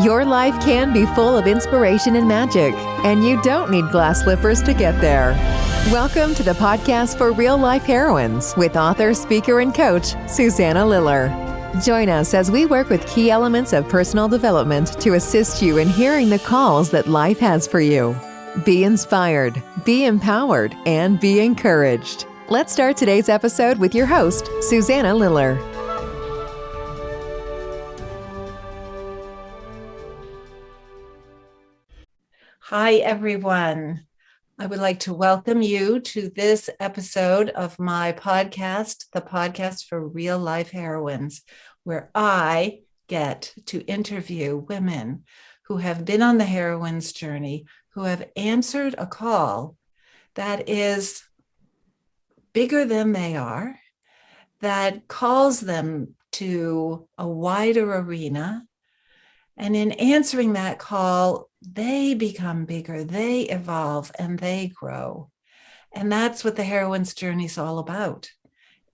Your life can be full of inspiration and magic, and you don't need glass slippers to get there. Welcome to the podcast for real life heroines with author, speaker, and coach, Susan Liller. Join us as we work with key elements of personal development to assist you in hearing the calls that life has for you. Be inspired, be empowered, and be encouraged. Let's start today's episode with your host, Susan Liller. Hi, everyone. I would like to welcome you to this episode of my podcast, the podcast for real life heroines, where I get to interview women who have been on the heroine's journey, who have answered a call that is bigger than they are, that calls them to a wider arena. And in answering that call, they become bigger, they evolve, and they grow. And that's what the heroine's journey is all about.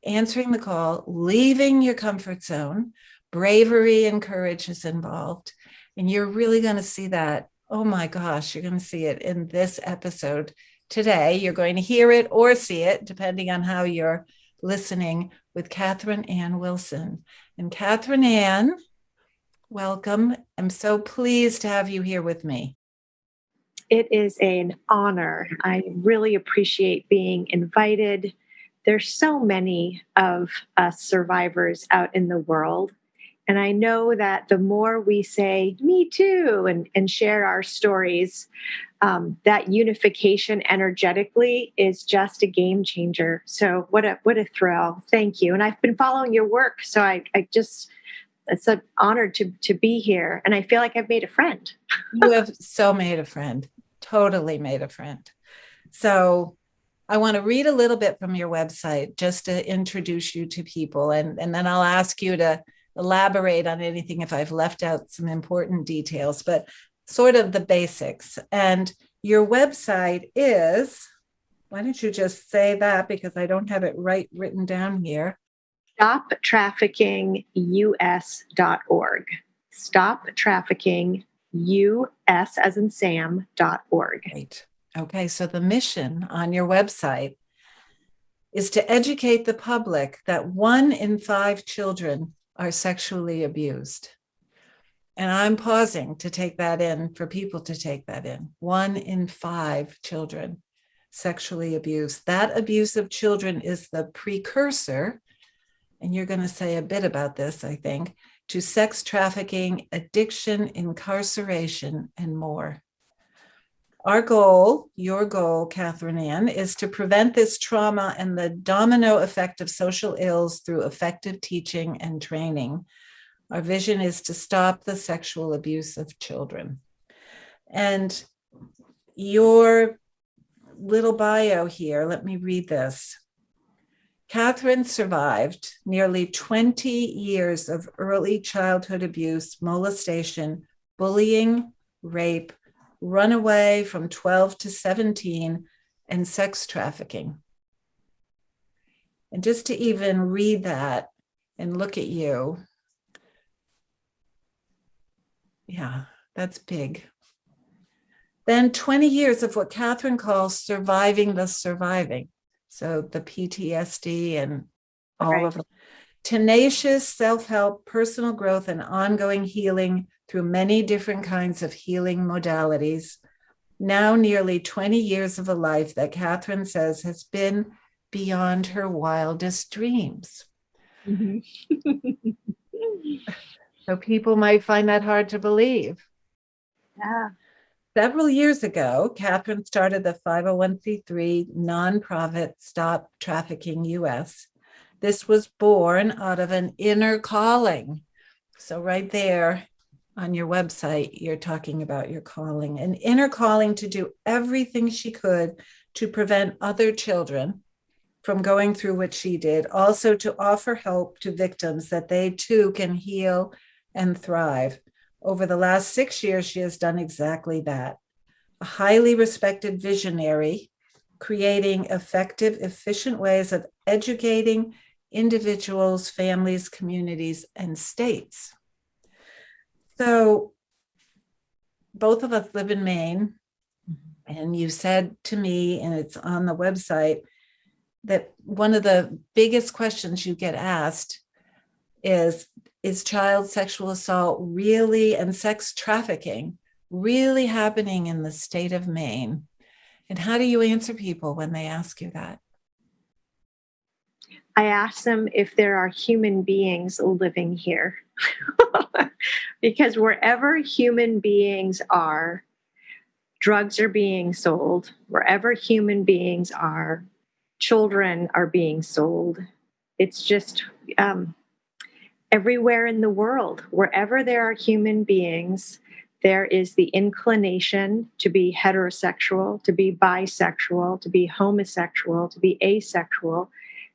Answering the call, leaving your comfort zone, bravery and courage is involved. And you're really going to see that. Oh my gosh, you're going to see it in this episode today. You're going to hear it or see it, depending on how you're listening, with Catherine Ann Wilson. And Catherine Ann, welcome. I'm so pleased to have you here with me. It is an honor. I really appreciate being invited. There's so many of us survivors out in the world. And I know that the more we say, me too, and share our stories, that unification energetically is just a game changer. So what a thrill. Thank you. And I've been following your work. So it's an honor to be here. And I feel like I've made a friend. You have so made a friend, totally made a friend. So I want to read a little bit from your website just to introduce you to people. And then I'll ask you to elaborate on anything if I've left out some important details, but sort of the basics. And your website is, why don't you just say that, because I don't have it written down here. StopTrafficking.us.org. StopTrafficking.us as in Sam.org. Right. Okay. So the mission on your website is to educate the public that 1 in 5 children are sexually abused. And I'm pausing to take that in, for people to take that in. 1 in 5 children sexually abused. That abuse of children is the precursor, and you're going to say a bit about this, I think, to sex trafficking, addiction, incarceration, and more. Our goal, your goal, Catherine Ann, is to prevent this trauma and the domino effect of social ills through effective teaching and training. Our vision is to stop the sexual abuse of children. And your little bio here, let me read this. Catherine survived nearly 20 years of early childhood abuse, molestation, bullying, rape, runaway from 12 to 17, and sex trafficking. And just to even read that and look at you, yeah, that's big. Then 20 years of what Catherine calls surviving the surviving. So the PTSD and all of it. Tenacious self-help, personal growth, and ongoing healing through many different kinds of healing modalities. Now nearly 20 years of a life that Catherine says has been beyond her wildest dreams. Mm-hmm. So people might find that hard to believe. Yeah. Several years ago, Catherine started the 501c3 nonprofit Stop Trafficking US. This was born out of an inner calling. So right there on your website, you're talking about your calling, an inner calling to do everything she could to prevent other children from going through what she did, also to offer help to victims that they too can heal and thrive. Over the last 6 years, she has done exactly that. A highly respected visionary, creating effective, efficient ways of educating individuals, families, communities, and states. So both of us live in Maine, and you said to me, and it's on the website, that one of the biggest questions you get asked is child sexual assault really, and sex trafficking really happening in the state of Maine? And how do you answer people when they ask you that? I ask them if there are human beings living here. Because wherever human beings are, drugs are being sold. Wherever human beings are, children are being sold. It's just everywhere in the world. Wherever there are human beings, there is the inclination to be heterosexual, to be bisexual, to be homosexual, to be asexual,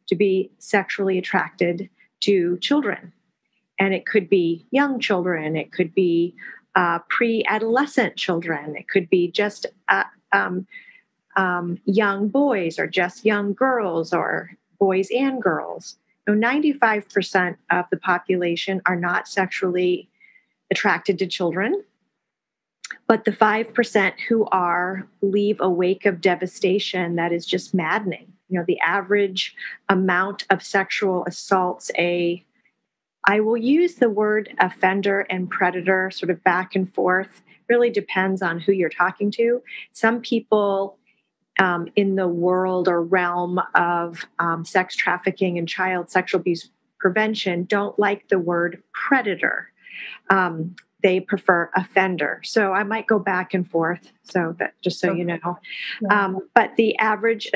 to be sexually attracted to children. And it could be young children, it could be pre-adolescent children, it could be just young boys or just young girls or boys and girls. 95% of the population are not sexually attracted to children, but the 5% who are leave a wake of devastation that is just maddening. The average amount of sexual assaults, I will use the word offender and predator sort of back and forth, really depends on who you're talking to. Some people in the world or realm of sex trafficking and child sexual abuse prevention don't like the word predator. They prefer offender. So I might go back and forth, so that just so you know. But the average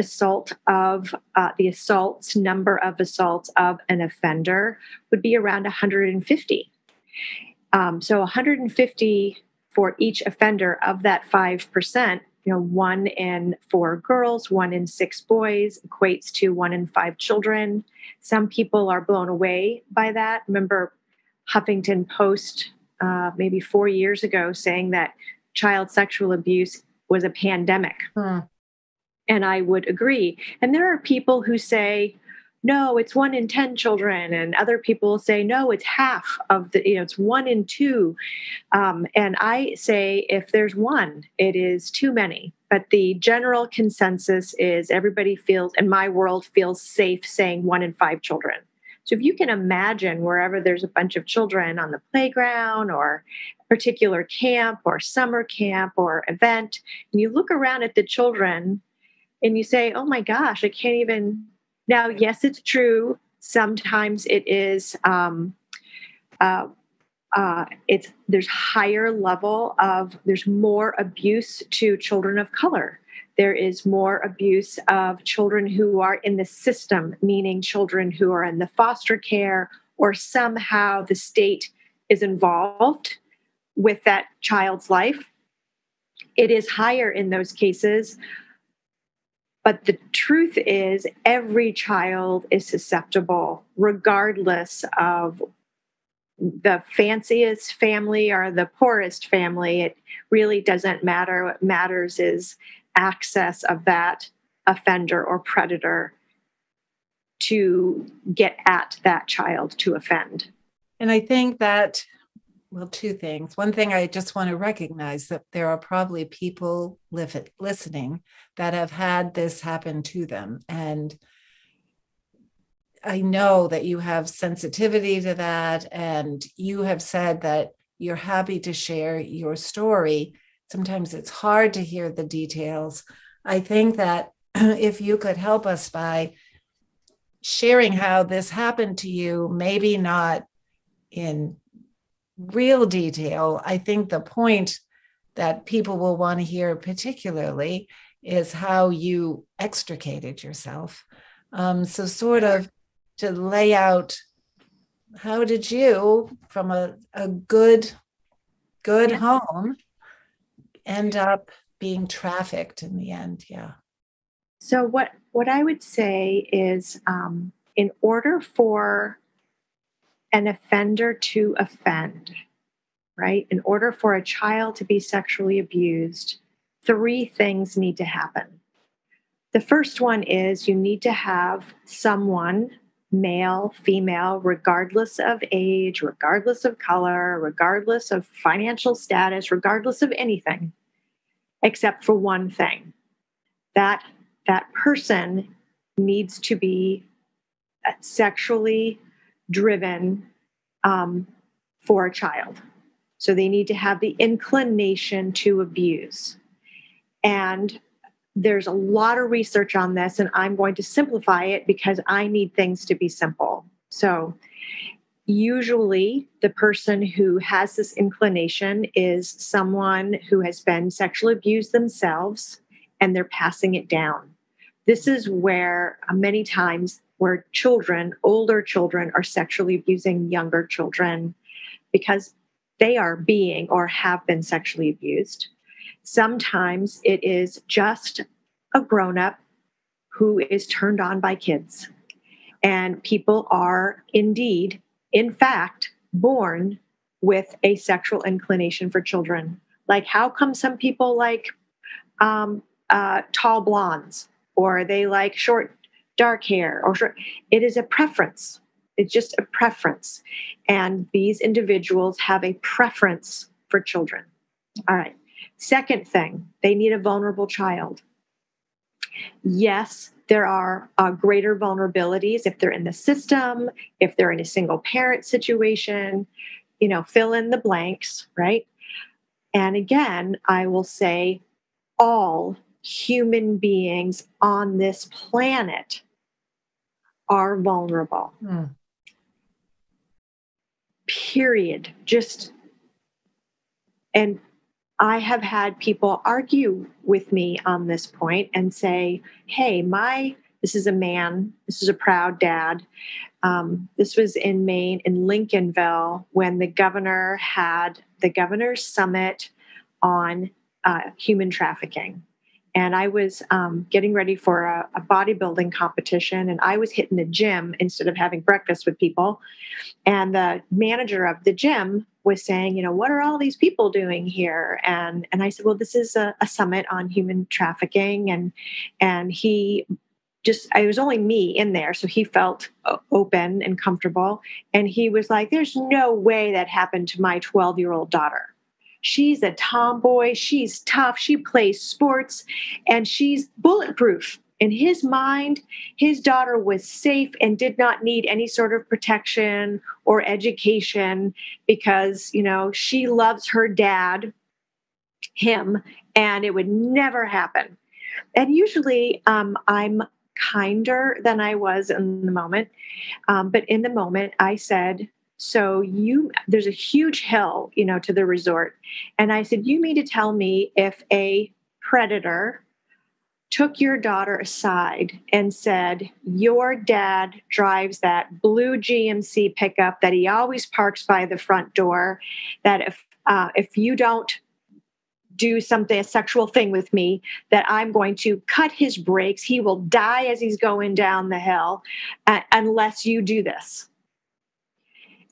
number of assaults of an offender would be around 150. So 150 for each offender of that 5%. 1 in 4 girls, 1 in 6 boys equates to 1 in 5 children. Some people are blown away by that. Remember Huffington Post maybe 4 years ago saying that child sexual abuse was a pandemic. And I would agree. And there are people who say, no, it's 1 in 10 children. And other people say, no, it's half of it's 1 in 2. And I say, if there's 1, it is too many. But the general consensus is everybody feels, in my world, feels safe saying 1 in 5 children. So if you can imagine wherever there's a bunch of children on the playground or a particular camp or summer camp or event, and you look around at the children and you say, oh my gosh, I can't even. Now, yes, it's true. Sometimes it is, there's higher level of, there's more abuse to children of color. There is more abuse of children who are in the system, meaning children who are in the foster care or somehow the state is involved with that child's life. It is higher in those cases. But the truth is, every child is susceptible, regardless of the fanciest family or the poorest family. It really doesn't matter. What matters is access of that offender or predator to get at that child to offend. And I think that, well, 2 things. One thing, I just want to recognize that there are probably people listening that have had this happen to them. And I know that you have sensitivity to that. And you have said that you're happy to share your story. Sometimes it's hard to hear the details. I think that if you could help us by sharing how this happened to you, maybe not in real detail, I think the point that people will want to hear particularly is how you extricated yourself. So sort of to lay out, how did you, from a good home, end up being trafficked in the end? Yeah. So what I would say is, in order for an offender to offend, right? In order for a child to be sexually abused, 3 things need to happen. The first one is you need to have someone male, female, regardless of age, regardless of color, regardless of financial status, regardless of anything, except for one thing. That person needs to be sexually driven for a child. So they need to have the inclination to abuse. And there's a lot of research on this, and I'm going to simplify it because I need things to be simple. So usually the person who has this inclination is someone who has been sexually abused themselves, and they're passing it down. This is where many times where children, older children, are sexually abusing younger children because they are being or have been sexually abused. Sometimes it is just a grown-up who is turned on by kids. And people are indeed, in fact, born with a sexual inclination for children. Like, how come some people like tall blondes, or they like short, dark hair, or short? It is a preference. It's just a preference. And these individuals have a preference for children. All right. Second thing, they need a vulnerable child. Yes, there are greater vulnerabilities if they're in the system, if they're in a single parent situation, fill in the blanks, right? And again, I will say all human beings on this planet are vulnerable. Period. And I have had people argue with me on this point and say, hey, this is a man, this is a proud dad. This was in Maine, in Lincolnville, when the governor had the governor's summit on human trafficking. And I was getting ready for a bodybuilding competition, and I was hitting the gym instead of having breakfast with people. And the manager of the gym was saying, what are all these people doing here? And I said, well, this is a summit on human trafficking. And it was only me in there. So he felt open and comfortable. And he was like, there's no way that happened to my 12-year-old daughter. She's a tomboy. She's tough. She plays sports, and she's bulletproof. In his mind, his daughter was safe and did not need any sort of protection or education because, she loves her dad, him, and it would never happen. And usually I'm kinder than I was in the moment. But in the moment, I said, so there's a huge hill, to the resort. And I said, you mean to tell me if a predator took your daughter aside and said, your dad drives that blue GMC pickup that he always parks by the front door, that if you don't do a sexual thing with me, that I'm going to cut his brakes, he will die as he's going down the hill, unless you do this.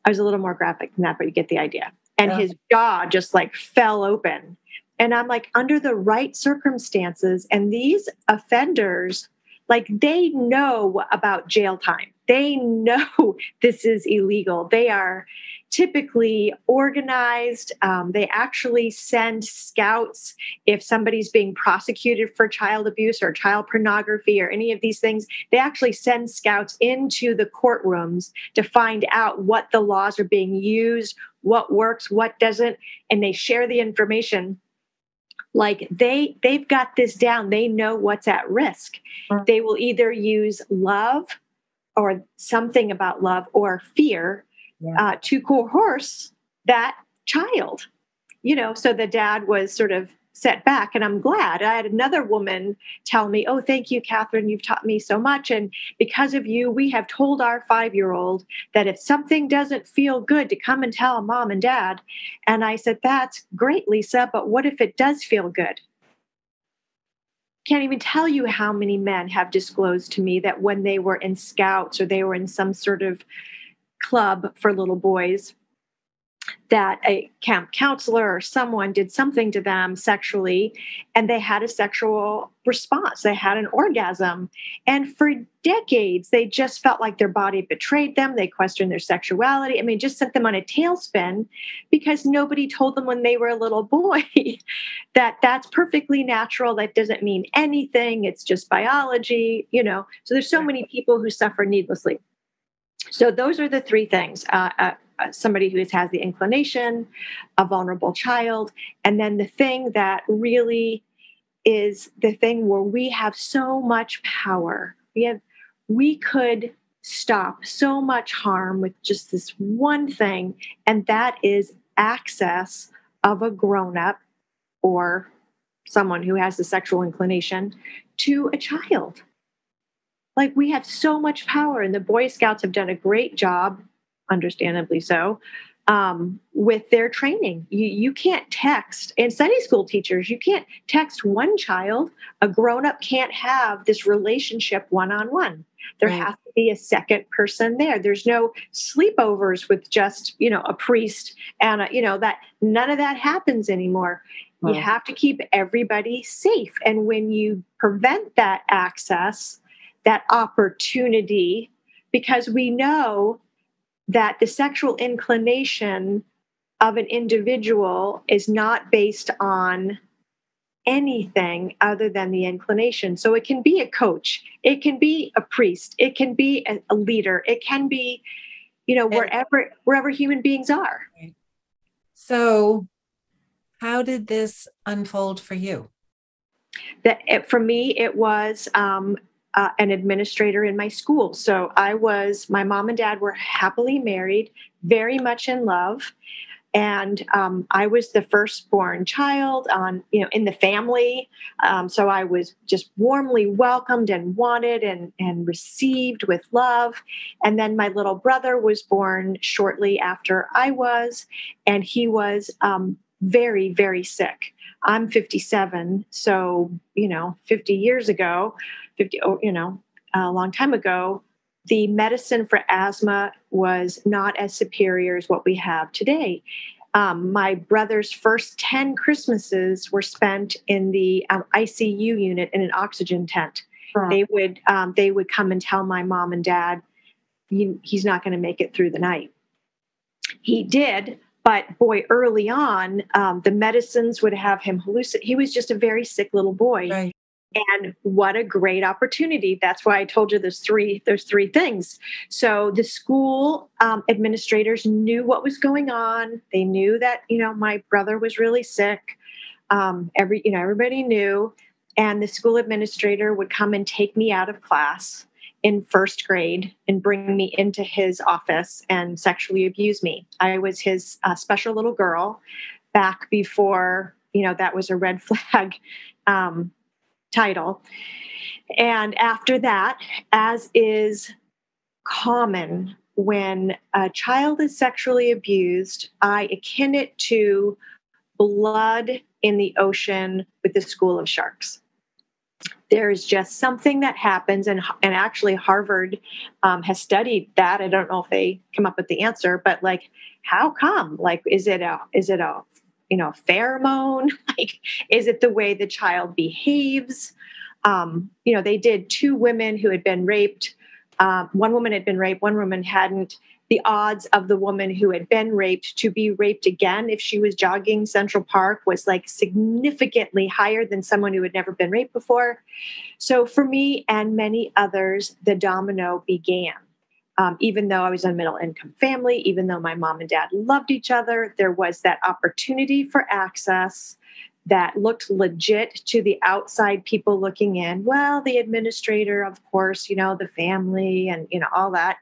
I was a little more graphic than that, but you get the idea. And his jaw just fell open. And I'm like, under the right circumstances, and these offenders, they know about jail time. They know this is illegal. They are typically organized. They actually send scouts if somebody's being prosecuted for child abuse or child pornography or any of these things. They actually send scouts into the courtrooms to find out what the laws are being used, what works, what doesn't, and they share the information. They've got this down. They know what's at risk. They will either use love or something about love or fear to coerce that child. So the dad was sort of set back, and I'm glad. I had another woman tell me, oh, thank you, Catherine. You've taught me so much. And because of you, we have told our 5-year-old that if something doesn't feel good, to come and tell mom and dad. And I said, that's great, Lisa, but what if it does feel good? Can't even tell you how many men have disclosed to me that when they were in scouts or they were in some sort of club for little boys, that a camp counselor or someone did something to them sexually and they had a sexual response. They had an orgasm. And for decades, they just felt like their body betrayed them. They questioned their sexuality. I mean, just sent them on a tailspin because nobody told them when they were a little boy that that's perfectly natural. That doesn't mean anything. It's just biology, you know. So there's so many people who suffer needlessly. So those are the three things. Somebody who has the inclination, a vulnerable child, and then the thing that really is the thing where we have so much power. We could stop so much harm with just this one thing, and that is access of a grown-up or someone who has the sexual inclination to a child. Like, we have so much power, and the Boy Scouts have done a great job, understandably so, with their training. You can't text, and Sunday school teachers, you can't text one child. A grown-up can't have this relationship one-on-one. There has to be a second person there. There's no sleepovers with just, a priest and, that none of that happens anymore. You have to keep everybody safe. And when you prevent that access, that opportunity, because we know that the sexual inclination of an individual is not based on anything other than the inclination. So it can be a coach, it can be a priest, it can be a leader, it can be, wherever human beings are. So how did this unfold for you? For me, it was an administrator in my school. So my mom and dad were happily married, very much in love. And I was the firstborn child in the family. So I was just warmly welcomed and wanted and received with love. And then my little brother was born shortly after I was, and he was very, very sick. I'm 57. So, 50 years ago, a long time ago, the medicine for asthma was not as superior as what we have today. My brother's first 10 Christmases were spent in the ICU unit in an oxygen tent. They would come and tell my mom and dad, he's not going to make it through the night. He did, but boy, early on, the medicines would have him hallucinate. He was just a very sick little boy. Right. And what a great opportunity. That's why I told you there's three things. So the school administrators knew what was going on. They knew that, my brother was really sick. Everybody knew. And the school administrator would come and take me out of class in first grade and bring me into his office and sexually abuse me. I was his special little girl back before, that was a red flag title. And after that, as is common when a child is sexually abused, I akin it to blood in the ocean with a school of sharks. There is just something that happens, and actually Harvard has studied that. I don't know if they come up with the answer, but how come? Is it a pheromone? Is it the way the child behaves? They did 2 women who had been raped. One woman had been raped, one woman hadn't. The odds of the woman who had been raped to be raped again if she was jogging Central Park was significantly higher than someone who had never been raped before. So for me and many others, the domino began. Even though I was in a middle income family, even though my mom and dad loved each other, there was that opportunity for access that looked legit to the outside people looking in. Well, the administrator, of course, the family and, all that.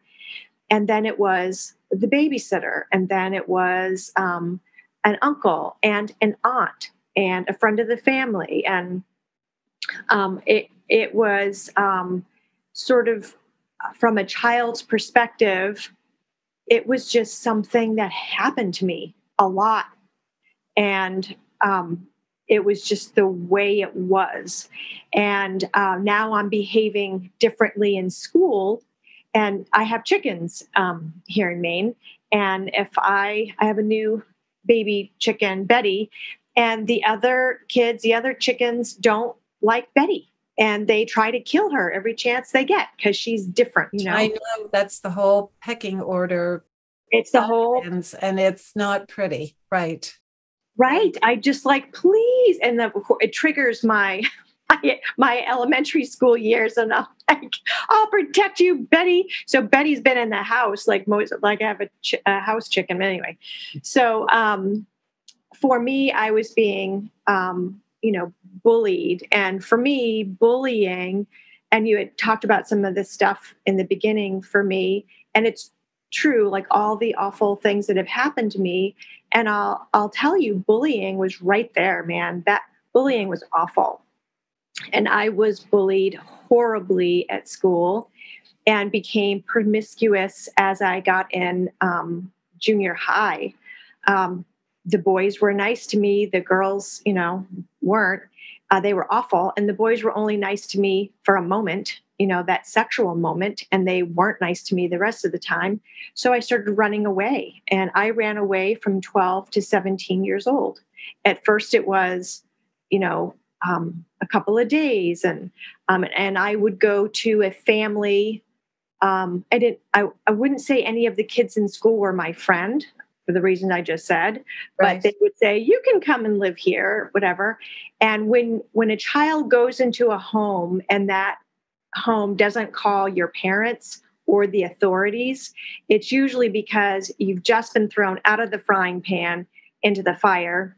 And then it was the babysitter. And then it was an uncle and an aunt and a friend of the family. And it was sort of, from a child's perspective, it was just something that happened to me a lot. And it was just the way it was. And now I'm behaving differently in school. And I have chickens here in Maine. And if I have a new baby chicken, Betty, and the other chickens don't like Betty. And they try to kill her every chance they get because she's different, I know that's the whole pecking order. It's the whole, and it's not pretty. Right. Right. I just like, please. And it triggers my elementary school years, and I'm like, I'll protect you, Betty. So Betty's been in the house, like I have a house chicken anyway. So for me, I was being, bullied. And for me, bullying, and you had talked about some of this stuff in the beginning for me, and it's true, like all the awful things that have happened to me. And I'll tell you, bullying was right there, man. That bullying was awful. And I was bullied horribly at school and became promiscuous as I got in junior high. The boys were nice to me. The girls, weren't. They were awful. And the boys were only nice to me for a moment, that sexual moment. And they weren't nice to me the rest of the time. So I started running away. And I ran away from 12 to 17 years old. At first it was, a couple of days. And I would go to a family. I wouldn't say any of the kids in school were my friend, for the reason I just said, Right. but they would say, you can come and live here, whatever. And when a child goes into a home and that home doesn't call your parents or the authorities, it's usually because you've just been thrown out of the frying pan into the fire.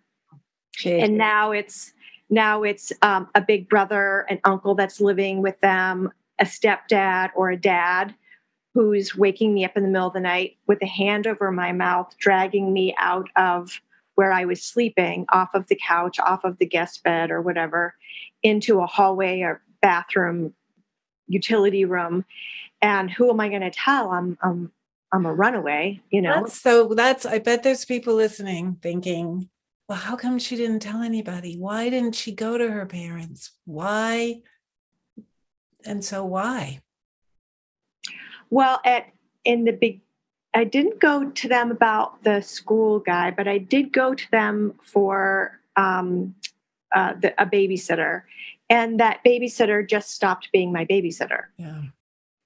Jeez. And now it's a big brother, an uncle that's living with them, a stepdad or a dad who's waking me up in the middle of the night with a hand over my mouth, dragging me out of where I was sleeping, off of the couch, off of the guest bed or whatever, into a hallway or bathroom, utility room. And who am I going to tell? I'm a runaway, I bet there's people listening thinking, well, how come she didn't tell anybody? Why didn't she go to her parents? Why? And so why? Well, I didn't go to them about the school guy, but I did go to them for a babysitter, and that babysitter just stopped being my babysitter. Yeah.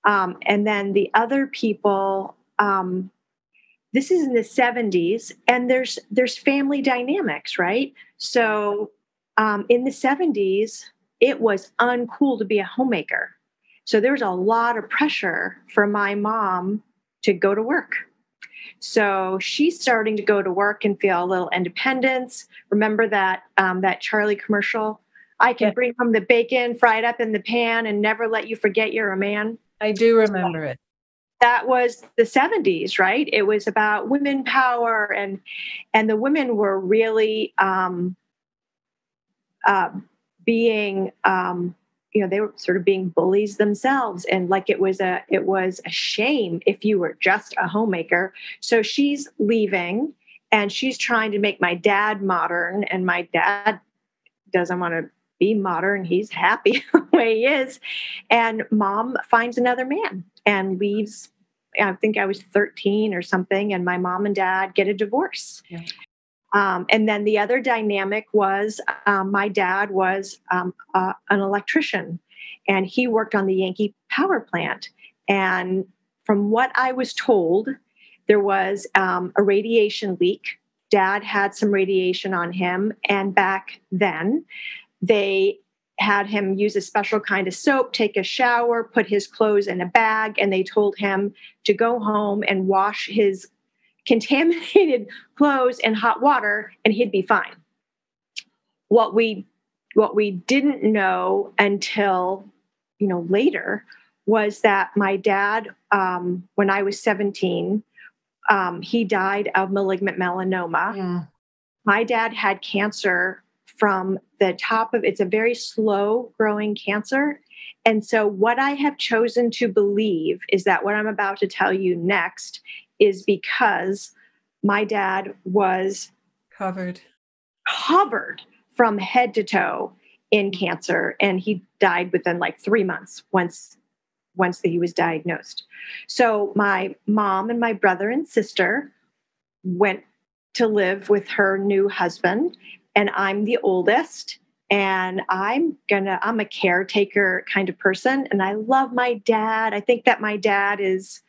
And then the other people, this is in the 70s, and there's family dynamics, right? So in the 70s, it was uncool to be a homemaker. So there was a lot of pressure for my mom to go to work. So she's starting to go to work and feel a little independence. Remember that Charlie commercial? I can bring home the bacon, fried up in the pan, and never let you forget you're a man. I do remember it. That was the 70s, right? It was about women power, and the women were really being they were sort of being bullies themselves. And like it was a shame if you were just a homemaker. So she's leaving and she's trying to make my dad modern. And my dad doesn't want to be modern. He's happy the way he is. And mom finds another man and leaves. I think I was 13 or something. And my mom and dad get a divorce. Yeah. And then the other dynamic was my dad was an electrician, and he worked on the Yankee power plant. And from what I was told, there was a radiation leak. Dad had some radiation on him. And back then, they had him use a special kind of soap, take a shower, put his clothes in a bag, and they told him to go home and wash his contaminated clothes in hot water and he'd be fine. What we didn't know until later was that my dad, when I was 17, he died of malignant melanoma. Yeah. My dad had cancer from the top of it's a very slow growing cancer. And so what I have chosen to believe is that what I'm about to tell you next is because my dad was covered from head to toe in cancer, and he died within like 3 months once he was diagnosed. So my mom and my brother and sister went to live with her new husband, and I'm the oldest. And I'm a caretaker kind of person. And I love my dad. I think that my dad is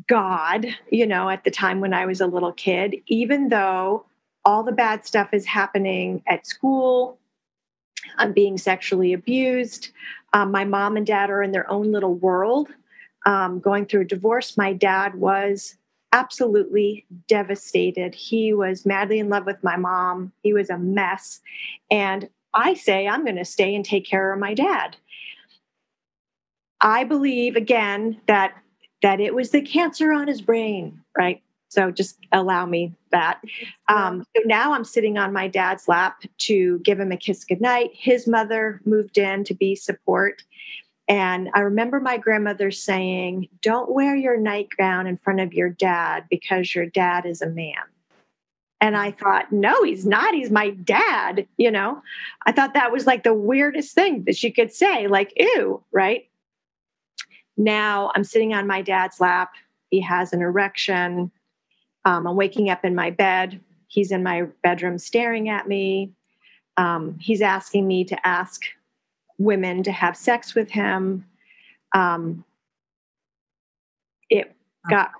God, at the time when I was a little kid, even though all the bad stuff is happening at school. I'm being sexually abused. My mom and dad are in their own little world, going through a divorce. My dad was absolutely devastated. He was madly in love with my mom. He was a mess. And I say, I'm going to stay and take care of my dad. I believe, again, that it was the cancer on his brain, right? So just allow me that. So now I'm sitting on my dad's lap to give him a kiss goodnight. His mother moved in to be support. And I remember my grandmother saying, don't wear your nightgown in front of your dad because your dad is a man. And I thought, no, he's not. He's my dad. I thought that was like the weirdest thing that she could say, like, ew, right? Now I'm sitting on my dad's lap. He has an erection. I'm waking up in my bed. He's in my bedroom staring at me. He's asking me to ask women to have sex with him. It got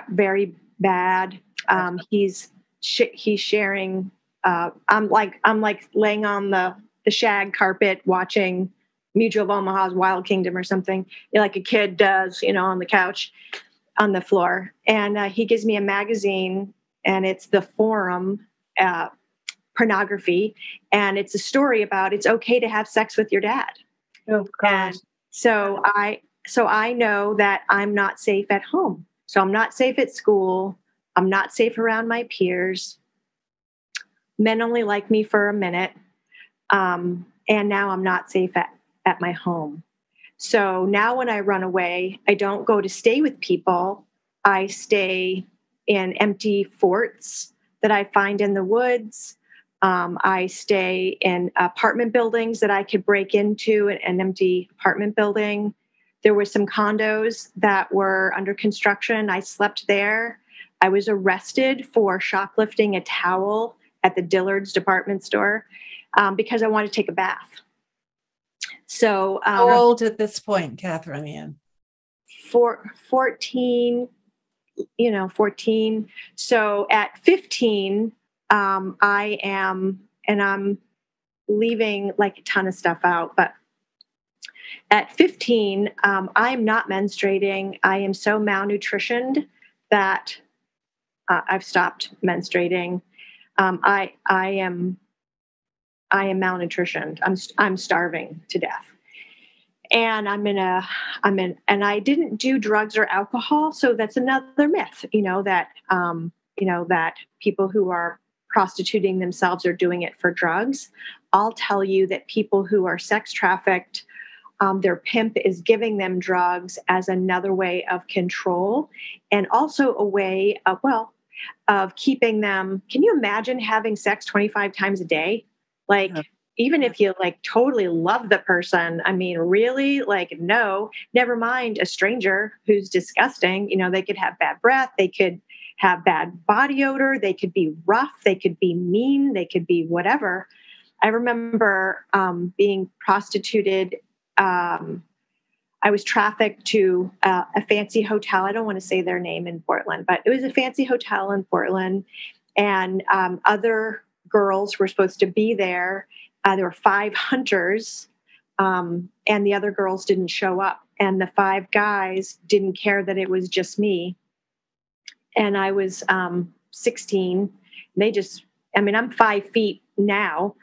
very bad. He's sharing. I'm like laying on the shag carpet watching Mutual of Omaha's Wild Kingdom or something, like a kid does, on the couch, on the floor. And he gives me a magazine, and it's the Forum pornography, and it's a story about it's okay to have sex with your dad. Oh gosh. And so I know that I'm not safe at home. So I'm not safe at school. I'm not safe around my peers. Men only like me for a minute. And now I'm not safe at my home. So now when I run away, I don't go to stay with people. I stay in empty forts that I find in the woods. I stay in apartment buildings that I could break into, an empty apartment building. There were some condos that were under construction. I slept there. I was arrested for shoplifting a towel at the Dillard's department store because I wanted to take a bath. So, how old at this point, Catherine Ann? 14, 14. So at 15, I'm leaving like a ton of stuff out, but at 15, I'm not menstruating. I am so malnutritioned that I've stopped menstruating. I am malnutritioned. I'm starving to death. And and I didn't do drugs or alcohol. So that's another myth, that people who are prostituting themselves are doing it for drugs. I'll tell you that people who are sex trafficked, their pimp is giving them drugs as another way of control, and also a way of keeping them. Can you imagine having sex 25 times a day? Even if you totally love the person, I mean, really, no, never mind a stranger who's disgusting. They could have bad breath. They could have bad body odor. They could be rough. They could be mean. They could be whatever. I remember being prostituted. I was trafficked to a fancy hotel. I don't want to say their name in Portland, but it was a fancy hotel in Portland. And other girls were supposed to be there. There were 5 hunters, and the other girls didn't show up. And the 5 guys didn't care that it was just me. And I was 16. I'm 5 feet now.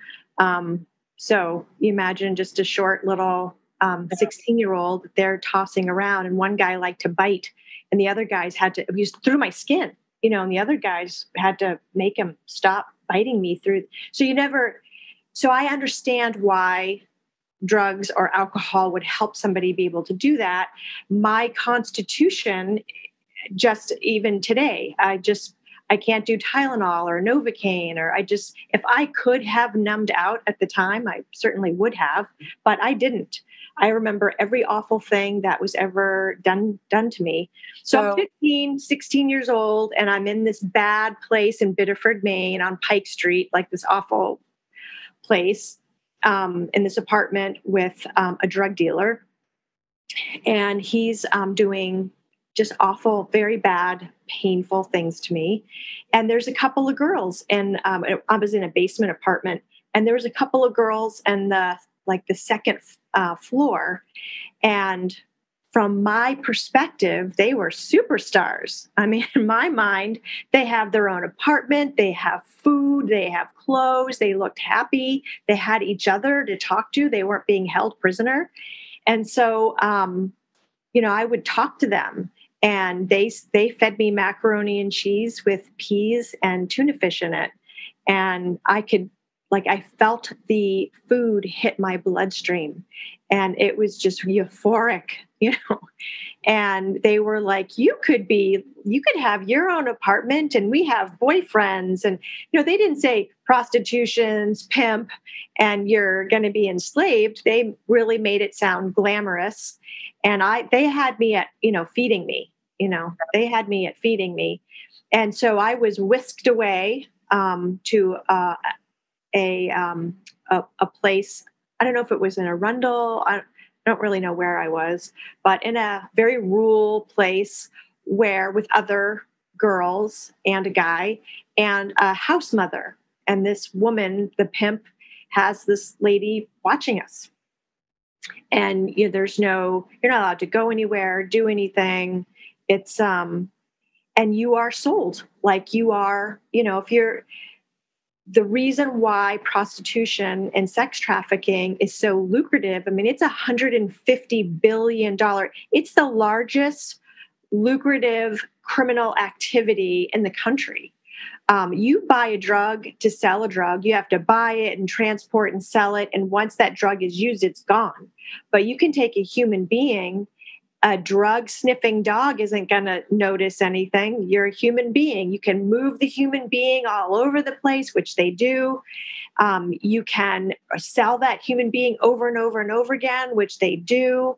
So you imagine just a short little 16-year-old they're tossing around. And one guy liked to bite, and the other guys had to use through my skin, and the other guys had to make him stop biting me through. So I understand why drugs or alcohol would help somebody be able to do that. My constitution, just even today, I I can't do Tylenol or Novocaine, or if I could have numbed out at the time, I certainly would have, but I didn't. I remember every awful thing that was ever done to me. So I'm 15, 16 years old, and I'm in this bad place in Biddeford, Maine on Pike Street, like this awful place, in this apartment with a drug dealer. And he's doing just awful, very bad, painful things to me. And there's a couple of girls, and I was in a basement apartment, and there was a couple of girls in the second floor. And from my perspective, they were superstars. I mean, in my mind, they have their own apartment, they have food, they have clothes, they looked happy, they had each other to talk to, they weren't being held prisoner. And so, I would talk to them, and they fed me macaroni and cheese with peas and tuna fish in it. And I felt the food hit my bloodstream, and it was just euphoric, and they were like, you could have your own apartment, and we have boyfriends. And, they didn't say prostitution's pimp and you're going to be enslaved. They really made it sound glamorous. And they had me at, feeding me, they had me at feeding me. And so I was whisked away to a place. I don't know if it was in Arundel. I don't really know where I was, but in a very rural place with other girls and a guy and a house mother. And this woman, the pimp, has this lady watching us. And you're not allowed to go anywhere, do anything. It's and you are sold like you are, if you're. The reason why prostitution and sex trafficking is so lucrative, I mean, it's $150 billion. It's the largest lucrative criminal activity in the country. You buy a drug to sell a drug. You have to buy it and transport and sell it. And once that drug is used, it's gone. But you can take a human being. A drug sniffing dog isn't going to notice anything. You're a human being. You can move the human being all over the place, which they do. You can sell that human being over and over and over again, which they do.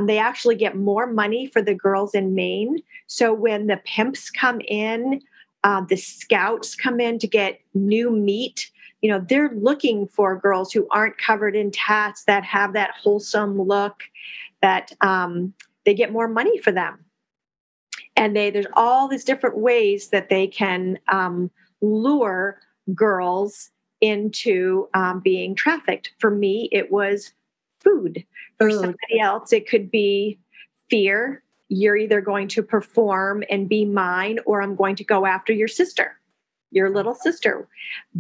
They actually get more money for the girls in Maine. So when the pimps come in, the scouts come in to get new meat, they're looking for girls who aren't covered in tats, that have that wholesome look, that they get more money for them. And there's all these different ways that they can lure girls into being trafficked. For me, it was food. For somebody else, it could be fear. You're either going to perform and be mine, or I'm going to go after your sister, your little sister.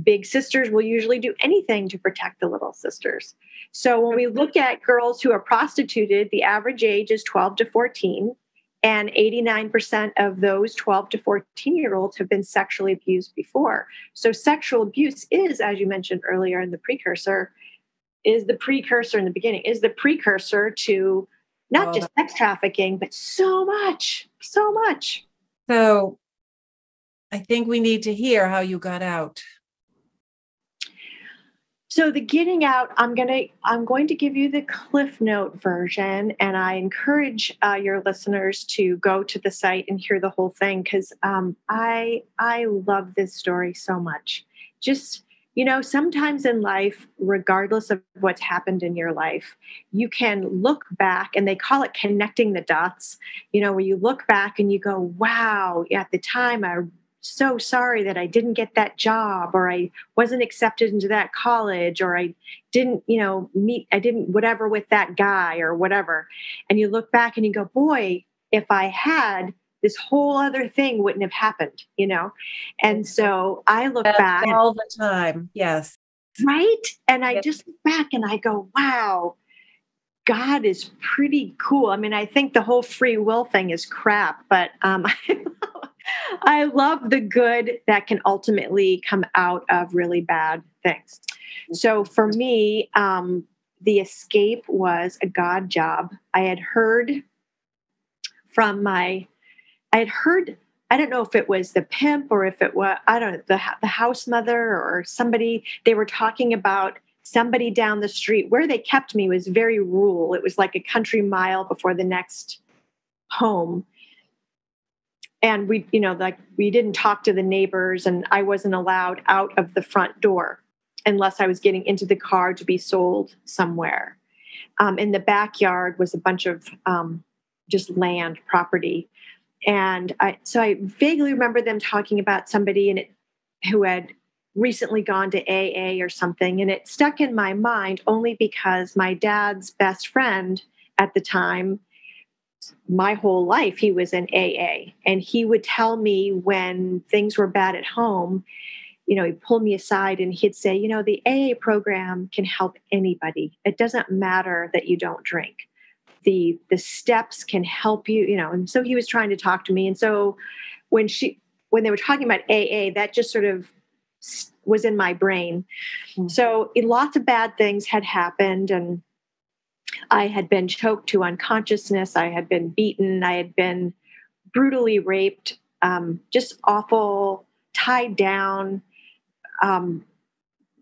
Big sisters will usually do anything to protect the little sisters. So when we look at girls who are prostituted, the average age is 12 to 14, and 89% of those 12 to 14-year-olds have been sexually abused before. So sexual abuse is, as you mentioned earlier in the beginning, is the precursor to not just sex trafficking, but so much. So I think we need to hear how you got out. So the getting out, I'm going to give you the Cliff Note version, and I encourage your listeners to go to the site and hear the whole thing, because I love this story so much. Just, sometimes in life, regardless of what's happened in your life, you can look back, and they call it connecting the dots, where you look back and you go, wow, at the time I'm so sorry that I didn't get that job, or I wasn't accepted into that college, or I didn't, I didn't whatever with that guy or whatever. And you look back and you go, boy, if I had, this whole other thing wouldn't have happened, And so I look back all the time. Yes. Right. And I just look back and I go, wow, God is pretty cool. I mean, I think the whole free will thing is crap, but I love the good that can ultimately come out of really bad things. So for me, the escape was a God job. I had heard I don't know if it was the pimp or if it was, I don't know, the house mother or somebody. They were talking about somebody down the street. Where they kept me was very rural. It was like a country mile before the next home. And we, we didn't talk to the neighbors, and I wasn't allowed out of the front door unless I was getting into the car to be sold somewhere. In the backyard was a bunch of just land property. And so I vaguely remember them talking about somebody who had recently gone to AA or something. And it stuck in my mind only because my dad's best friend at the time, my whole life, he was in AA. And he would tell me when things were bad at home, he'd pull me aside and he'd say, the AA program can help anybody. It doesn't matter that you don't drink. The steps can help you, and so he was trying to talk to me. And so when they were talking about AA, that just sort of was in my brain. Mm-hmm. So lots of bad things had happened, and I had been choked to unconsciousness. I had been beaten. I had been brutally raped, just awful, tied down,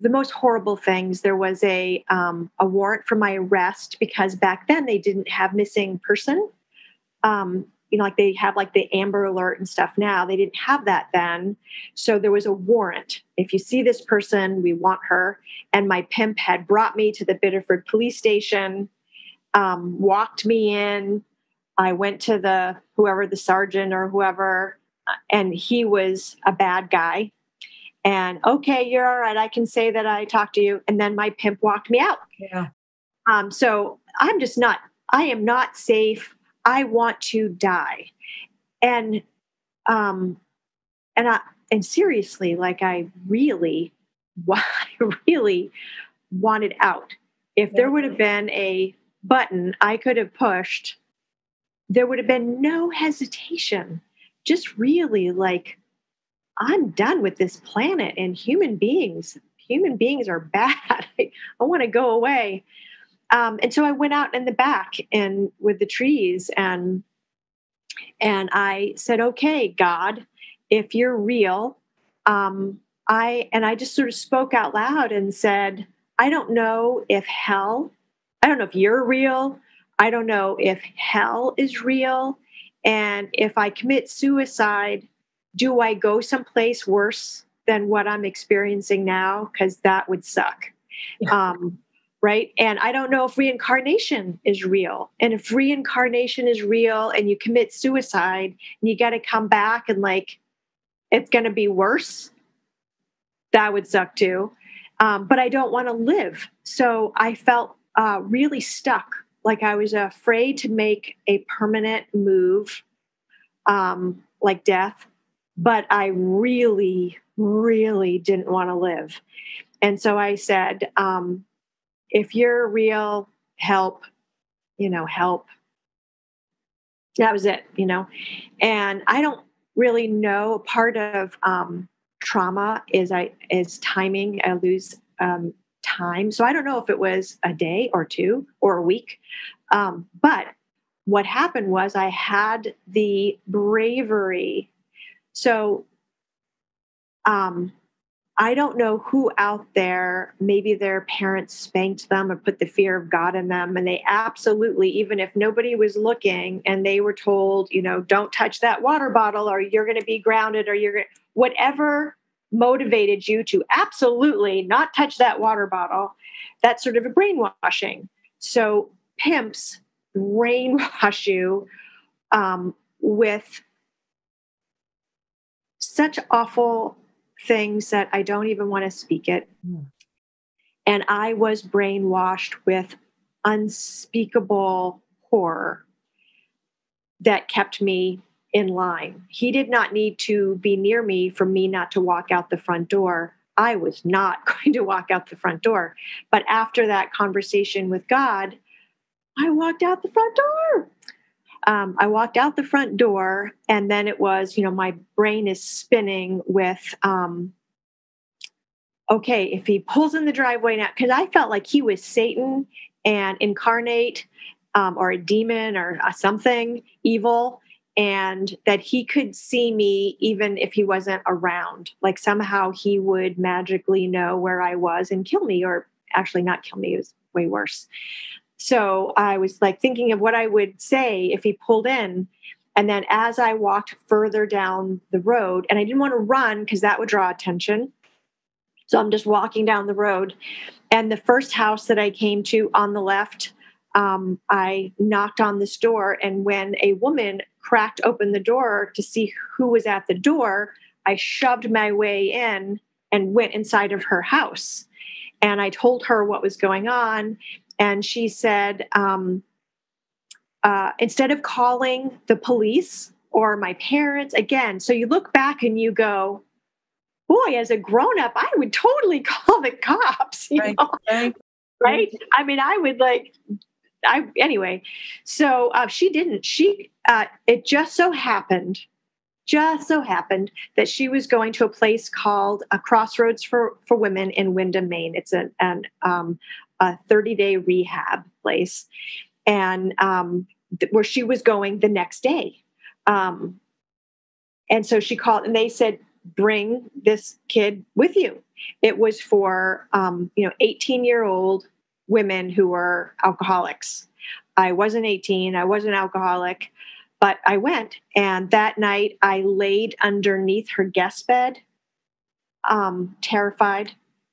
the most horrible things. There was a warrant for my arrest because back then they didn't have missing person. Like they have like the Amber Alert and stuff now. They didn't have that then. So there was a warrant. If you see this person, we want her. And my pimp had brought me to the Biddeford police station, walked me in. I went to the sergeant or whoever, and he was a bad guy. And okay, you're all right. I can say that I talked to you. And then my pimp walked me out. Yeah. So I am not safe. I want to die. And seriously, like I really wanted out. If there would have been a button I could have pushed, there would have been no hesitation. Just really like, I'm done with this planet and human beings. Human beings are bad. I want to go away. And so I went out in the back and with the trees and I said, okay, God, if you're real, I just sort of spoke out loud and said, I don't know if you're real. I don't know if hell is real. And if I commit suicide, do I go someplace worse than what I'm experiencing now? Because that would suck. Yeah. Right. And I don't know if reincarnation is real. And if reincarnation is real and you commit suicide and you got to come back and like, it's going to be worse, that would suck too. But I don't want to live. So I felt really stuck. Like I was afraid to make a permanent move, like death. But I really, really didn't want to live. And so I said, if you're real, help, help. That was it, And I don't really know. Part of trauma is timing. I lose time. So I don't know if it was a day or two or a week. But what happened was I had the bravery. So I don't know who out there, maybe their parents spanked them or put the fear of God in them. And they absolutely, even if nobody was looking and they were told, don't touch that water bottle or you're going to be grounded or whatever motivated you to absolutely not touch that water bottle, that's sort of a brainwashing. So pimps brainwash you with such awful things that I don't even want to speak it. Mm. And I was brainwashed with unspeakable horror that kept me in line. He did not need to be near me for me not to walk out the front door. I was not going to walk out the front door. But after that conversation with God, I walked out the front door. I walked out the front door, and then it was, my brain is spinning with, okay, if he pulls in the driveway now, because I felt like he was Satan and incarnate or a demon or something evil. and that he could see me even if he wasn't around. Like somehow he would magically know where I was and kill me, or actually not kill me. It was way worse. So I was like thinking of what I would say if he pulled in. And then as I walked further down the road, and I didn't want to run because that would draw attention. So I'm just walking down the road. And the first house that I came to on the left, I knocked on this door. And when a woman cracked open the door to see who was at the door, I shoved my way in and went inside of her house. And I told her what was going on. And she said, instead of calling the police or my parents, again, so you look back and you go, boy, as a grown-up, I would totally call the cops, you know? Right? I mean, I would anyway. So she didn't. It just so happened that she was going to a place called a Crossroads for Women in Windham, Maine. It's a 30-day rehab place, and where she was going the next day. And so she called, and they said, bring this kid with you. It was for 18-year-old women who were alcoholics. I wasn't 18. I wasn't alcoholic. But I went, and that night I laid underneath her guest bed, terrified.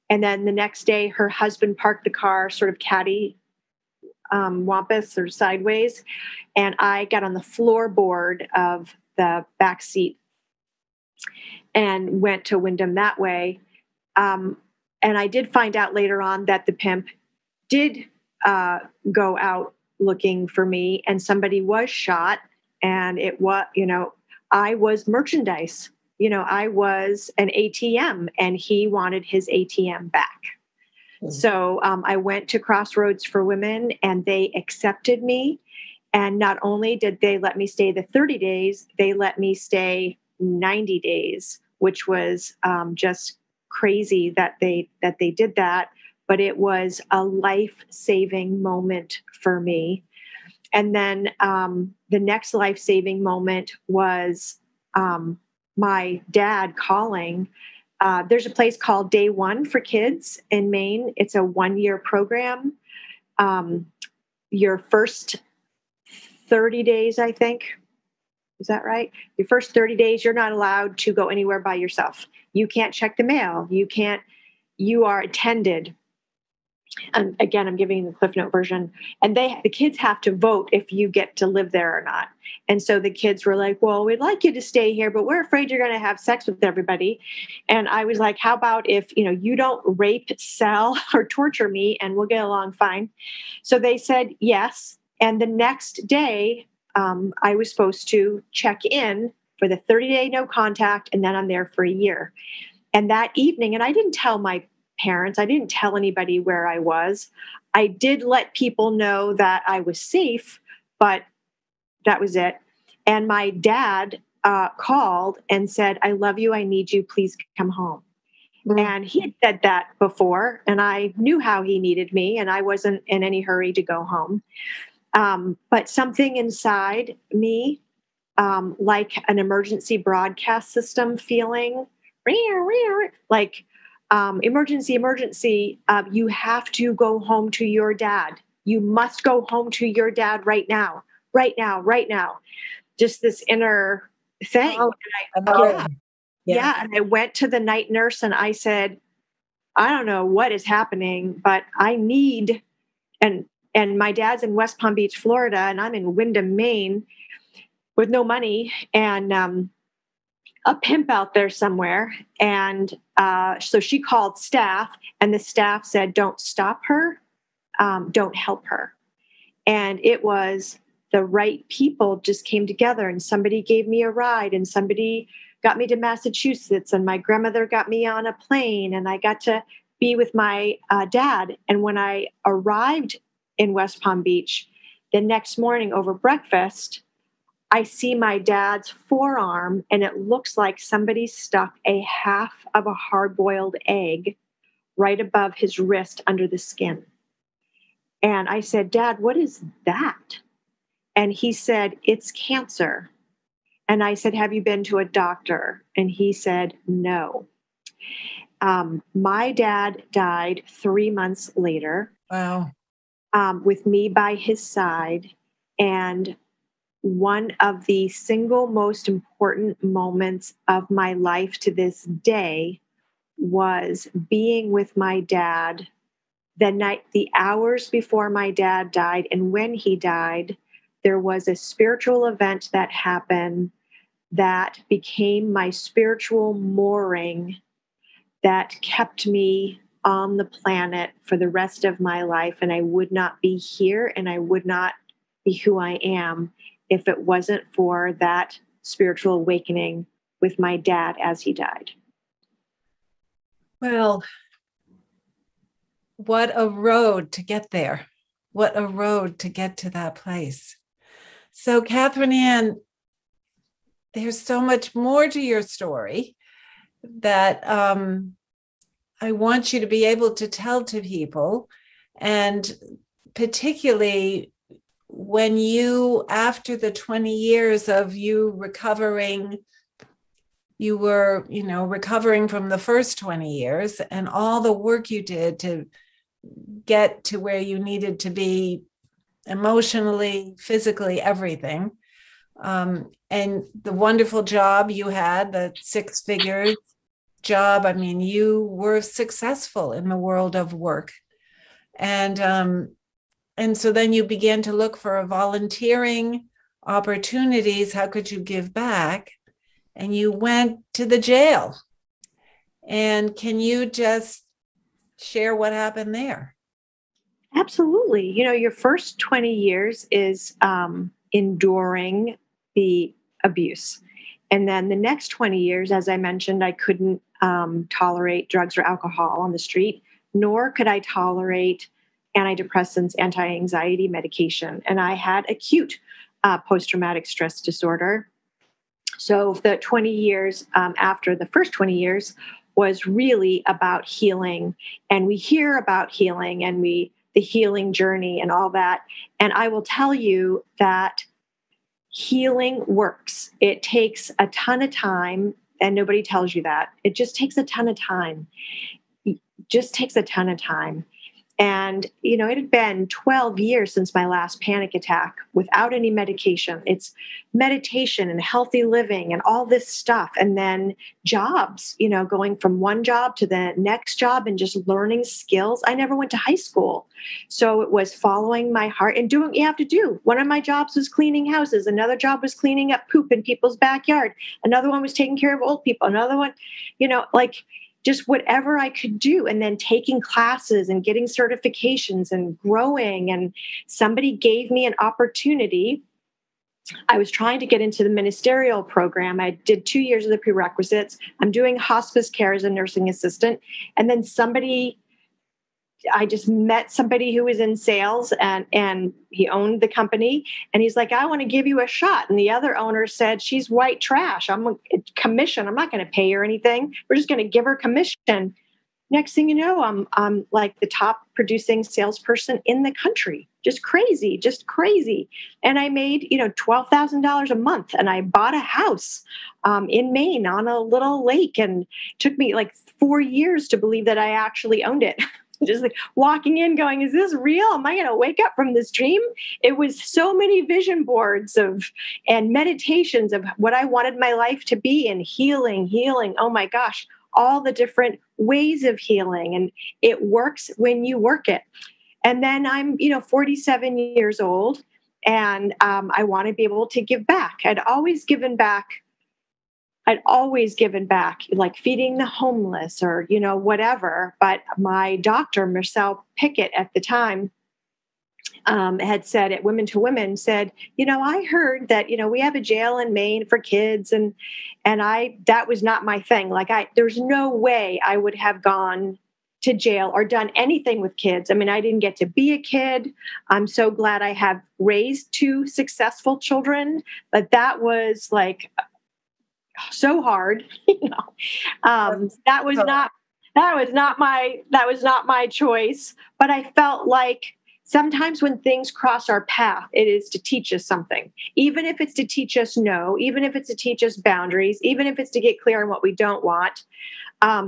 And then the next day, her husband parked the car sort of wampus or sideways, and I got on the floorboard of the back seat and went to Windham that way. And I did find out later on that the pimp did go out looking for me, and somebody was shot. And it was, I was merchandise. I was an ATM, and he wanted his ATM back. Mm-hmm. So I went to Crossroads for Women, and they accepted me. And not only did they let me stay the 30 days, they let me stay 90 days, which was just crazy that they did that. But it was a life-saving moment for me. And then the next life-saving moment was my dad calling. There's a place called Day One for Kids in Maine. It's a 1-year program. Your first 30 days, I think. Is that right? Your first 30 days, you're not allowed to go anywhere by yourself. You can't check the mail. You are attended. And again, I'm giving the Cliff Note version. And the kids have to vote if you get to live there or not. And so the kids were like, well, we'd like you to stay here, but we're afraid you're going to have sex with everybody. And I was like, how about if, you don't rape, sell, or torture me, and we'll get along fine. So they said yes. And the next day, I was supposed to check in for the 30-day no contact, and then I'm there for a year. And that evening, and I didn't tell my parents, I didn't tell anybody where I was. I did let people know that I was safe, but that was it. And my dad called and said, I love you. I need you. Please come home. Mm-hmm. And he had said that before, and I knew how he needed me, and I wasn't in any hurry to go home. But something inside me, like an emergency broadcast system feeling, like, emergency, you have to go home to your dad. You must go home to your dad right now. Just this inner thing. And I went to the night nurse and I said, I don't know what is happening, but I need, and my dad's in West Palm Beach, Florida, and I'm in Windham, Maine with no money and a pimp out there somewhere. And so she called staff, and the staff said, don't stop her. Don't help her. And it was the right people just came together, and somebody gave me a ride, and somebody got me to Massachusetts, and my grandmother got me on a plane, and I got to be with my dad. And when I arrived in West Palm Beach the next morning over breakfast, I see my dad's forearm, and it looks like somebody stuck a half of a hard-boiled egg right above his wrist under the skin. And I said, Dad, what is that? And he said, it's cancer. And I said, have you been to a doctor? And he said, no. My dad died 3 months later. Wow. With me by his side. And one of the single most important moments of my life to this day was being with my dad the hours before my dad died. And when he died, there was a spiritual event that happened that became my spiritual mooring that kept me on the planet for the rest of my life. And I would not be here and I would not be who I am if it wasn't for that spiritual awakening with my dad as he died. Well, what a road to get there. What a road to get to that place. So, Catherine Ann, there's so much more to your story that I want you to be able to tell to people. And particularly when you, after the 20 years of you recovering, you were, recovering from the first 20 years and all the work you did to get to where you needed to be emotionally, physically, everything. And the wonderful job you had, the 6 figures job. I mean, you were successful in the world of work. And so then you began to look for volunteering opportunities. How could you give back? And you went to the jail. And can you just share what happened there? Absolutely. Your first 20 years is enduring the abuse. And then the next 20 years, as I mentioned, I couldn't tolerate drugs or alcohol on the street, nor could I tolerate antidepressants, anti-anxiety medication. And I had acute post-traumatic stress disorder. So the 20 years after the first 20 years was really about healing. And we hear about healing and the healing journey and all that. And I will tell you that healing works. It takes a ton of time, and nobody tells you that. It just takes a ton of time. It just takes a ton of time. And, it had been 12 years since my last panic attack without any medication. It's meditation and healthy living and all this stuff. And then jobs, going from one job to the next job and just learning skills. I never went to high school. So it was following my heart and doing what you have to do. One of my jobs was cleaning houses. Another job was cleaning up poop in people's backyard. Another one was taking care of old people. Another one, just whatever I could do. And then taking classes and getting certifications and growing. And somebody gave me an opportunity. I was trying to get into the ministerial program. I did 2 years of the prerequisites. I'm doing hospice care as a nursing assistant. And then I just met somebody who was in sales and he owned the company. And he's like, I want to give you a shot. And the other owner said, she's white trash. I'm a commission. I'm not going to pay her anything. We're just going to give her commission. Next thing you know, I'm like the top producing salesperson in the country. Just crazy. And I made, $12,000 a month. And I bought a house in Maine on a little lake. And it took me like 4 years to believe that I actually owned it. Just like walking in going, is this real? Am I going to wake up from this dream? It was so many vision boards and meditations of what I wanted my life to be and healing. Oh my gosh, all the different ways of healing. And it works when you work it. And then I'm, 47 years old and I want to be able to give back. I'd always given back, like feeding the homeless or, whatever. But my doctor, Marcel Pickett at the time, had said at Women to Women, said, I heard that, we have a jail in Maine for kids. And that was not my thing. There's no way I would have gone to jail or done anything with kids. I mean, I didn't get to be a kid. I'm so glad I have raised 2 successful children, but that was like so hard, that was not my choice, but I felt like sometimes when things cross our path, it is to teach us something, even if it's to teach us no, even if it's to teach us boundaries, even if it's to get clear on what we don't want.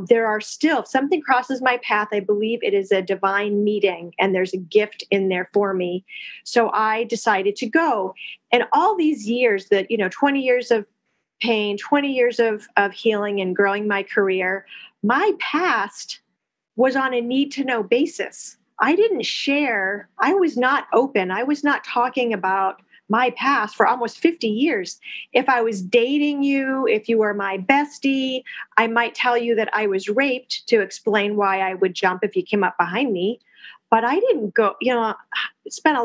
There are still, if something crosses my path, I believe it is a divine meeting and there's a gift in there for me. So I decided to go. And all these years 20 years of pain, 20 years of healing and growing my career, my past was on a need to know basis. I didn't share. I was not open. I was not talking about my past for almost 50 years. If I was dating you, if you were my bestie, I might tell you that I was raped to explain why I would jump if you came up behind me. But I didn't go, spent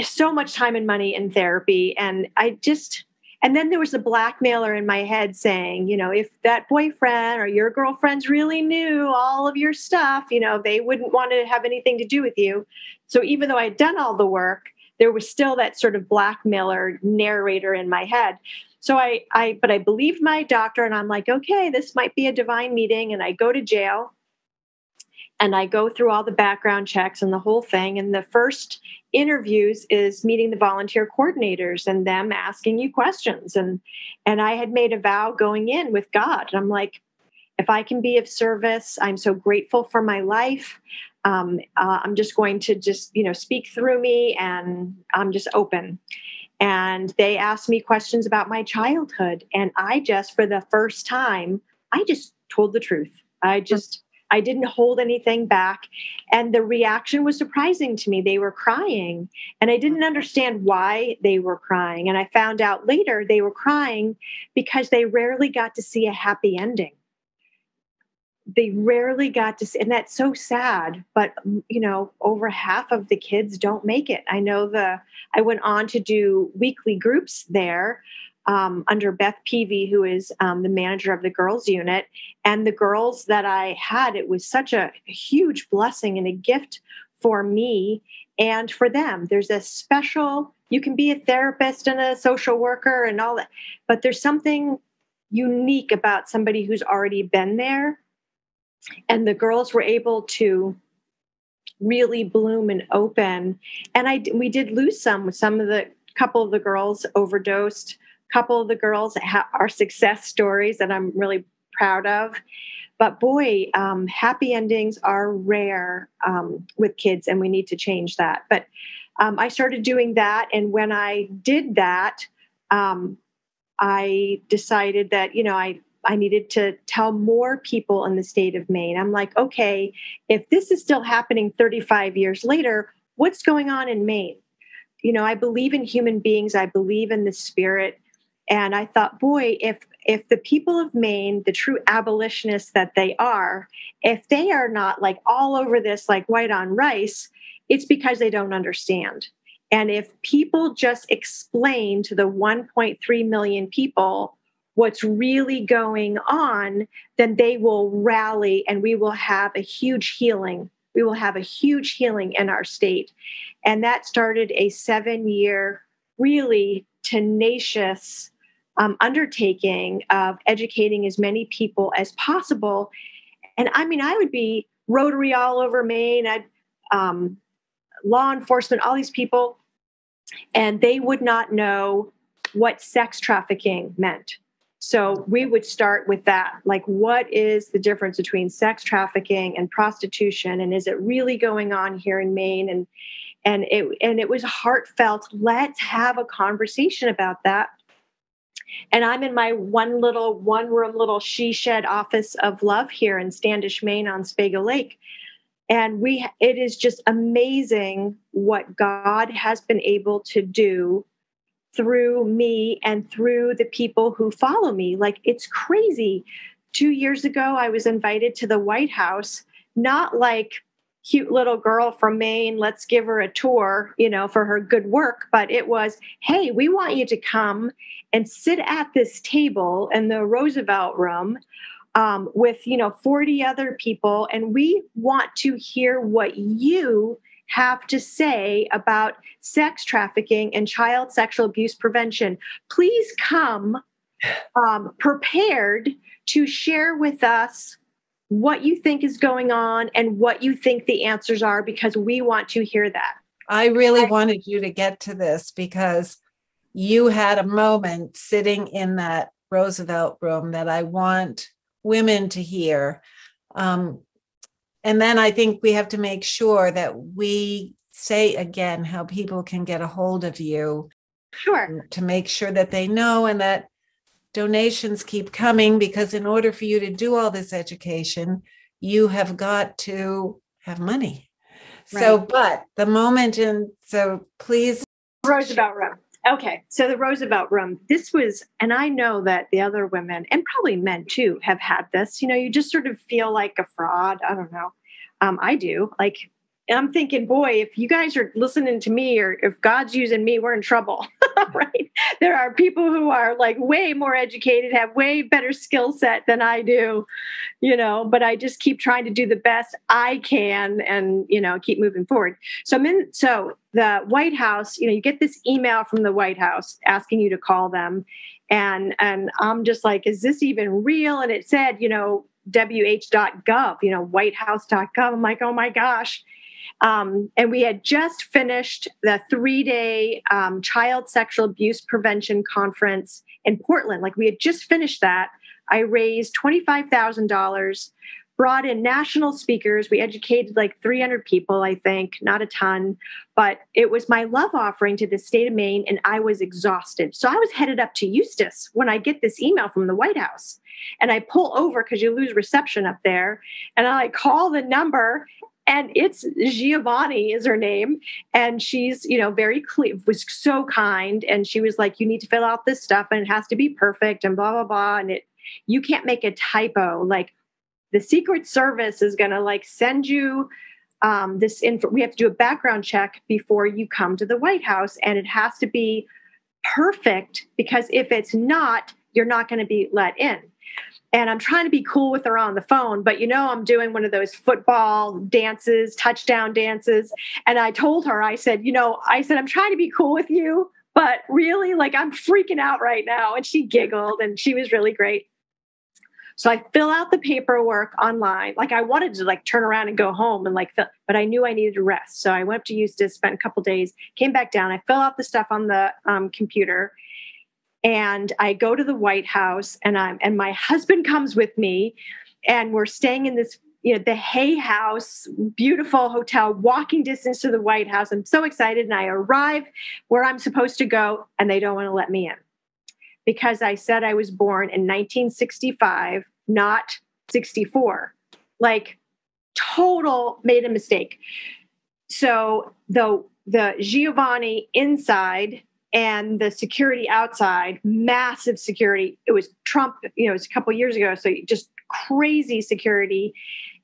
so much time and money in therapy. And then there was a blackmailer in my head saying, if that boyfriend or your girlfriends really knew all of your stuff, they wouldn't want to have anything to do with you. So even though I'd done all the work, there was still that sort of blackmailer narrator in my head. So but I believed my doctor and I'm like, okay, this might be a divine meeting. And I go to jail and I go through all the background checks and the whole thing. And the first interviews is meeting the volunteer coordinators and them asking you questions. And I had made a vow going in with God. And I'm like, if I can be of service, I'm so grateful for my life. I'm just going to speak through me and I'm just open. And they asked me questions about my childhood. And for the first time, I just told the truth. I didn't hold anything back. And the reaction was surprising to me. They were crying and I didn't understand why they were crying. And I found out later they were crying because they rarely got to see a happy ending. They rarely got to see, and that's so sad, but over half of the kids don't make it. I went on to do weekly groups there under Beth Peavy, who is the manager of the girls unit. And the girls that I had, it was such a huge blessing and a gift for me and for them. There's a special, you can be a therapist and a social worker and all that, but there's something unique about somebody who's already been there. And the girls were able to really bloom and open. And we did lose couple of the girls overdosed. Couple of the girls are success stories that I'm really proud of. But boy, happy endings are rare with kids, and we need to change that. But I started doing that. And when I did that, I decided that, I needed to tell more people in the state of Maine. I'm like, okay, if this is still happening 35 years later, what's going on in Maine? I believe in human beings. I believe in the spirit. And I thought, boy, if the people of Maine, the true abolitionists that they are, if they are not like all over this, like white on rice, it's because they don't understand. And if people just explain to the 1.3 million people what's really going on, then they will rally and we will have a huge healing. We will have a huge healing in our state. And that started a 7-year, really tenacious undertaking of educating as many people as possible. And I would be Rotary all over Maine, law enforcement, all these people, and they would not know what sex trafficking meant. So we would start with that. Like, what is the difference between sex trafficking and prostitution? And is it really going on here in Maine? And it was heartfelt. Let's have a conversation about that. And I'm in my one room little she shed office of love here in Standish, Maine on Spago Lake. And it is just amazing what God has been able to do through me and through the people who follow me. Like, it's crazy. 2 years ago, I was invited to the White House, not like cute little girl from Maine, let's give her a tour, for her good work. But it was, hey, we want you to come and sit at this table in the Roosevelt Room with, 40 other people. And we want to hear what you have to say about sex trafficking and child sexual abuse prevention. Please come prepared to share with us what you think is going on and what you think the answers are, because we want to hear that. I really wanted you to get to this because you had a moment sitting in that Roosevelt room that I want women to hear. And then I think we have to make sure that we say again how people can get a hold of you. Sure. To make sure that they know and that donations keep coming, because in order for you to do all this education, you have got to have money. Right. So, but the moment, and so please. Roosevelt room. Okay. So the Roosevelt room, this was, and I know that the other women and probably men too have had this, you just sort of feel like a fraud. I don't know. I do. Like, and I'm thinking, boy, if you guys are listening to me, or if God's using me, we're in trouble, right? There are people who are like way more educated, have way better skill set than I do, but I just keep trying to do the best I can and, keep moving forward. So the White House, you get this email from the White House asking you to call them. And I'm just like, is this even real? And it said, wh.gov, whitehouse.gov. I'm like, oh my gosh. And we had just finished the 3-day child sexual abuse prevention conference in Portland. Like, we had just finished that. I raised $25,000, brought in national speakers. We educated like 300 people, I think, not a ton, but it was my love offering to the state of Maine, and I was exhausted. So I was headed up to Eustis when I get this email from the White House, and I pull over because you lose reception up there, and I call the number. And it's Giovanni is her name. And she's, very clear, was so kind. And she was like, you need to fill out this stuff and it has to be perfect and blah, blah, blah. And you can't make a typo. Like, the Secret Service is going to send you this info. We have to do a background check before you come to the White House. And it has to be perfect, because if it's not, you're not going to be let in. And I'm trying to be cool with her on the phone, but I'm doing one of those football dances, touchdown dances. And I told her, I said, I'm trying to be cool with you, but really, I'm freaking out right now. And she giggled, and she was really great. So I fill out the paperwork online. I wanted to turn around and go home and but I knew I needed to rest. So I went up to Eustis, spent a couple days, came back down. I fill out the stuff on the computer. And I go to the White House, and my husband comes with me, and we're staying in this, the Hay House, beautiful hotel, walking distance to the White House. I'm so excited. And I arrive where I'm supposed to go, and they don't want to let me in because I said I was born in 1965, not 64. Total made a mistake. So the Giovanni inside and the security outside, massive security. It was Trump, it was a couple of years ago. So just crazy security.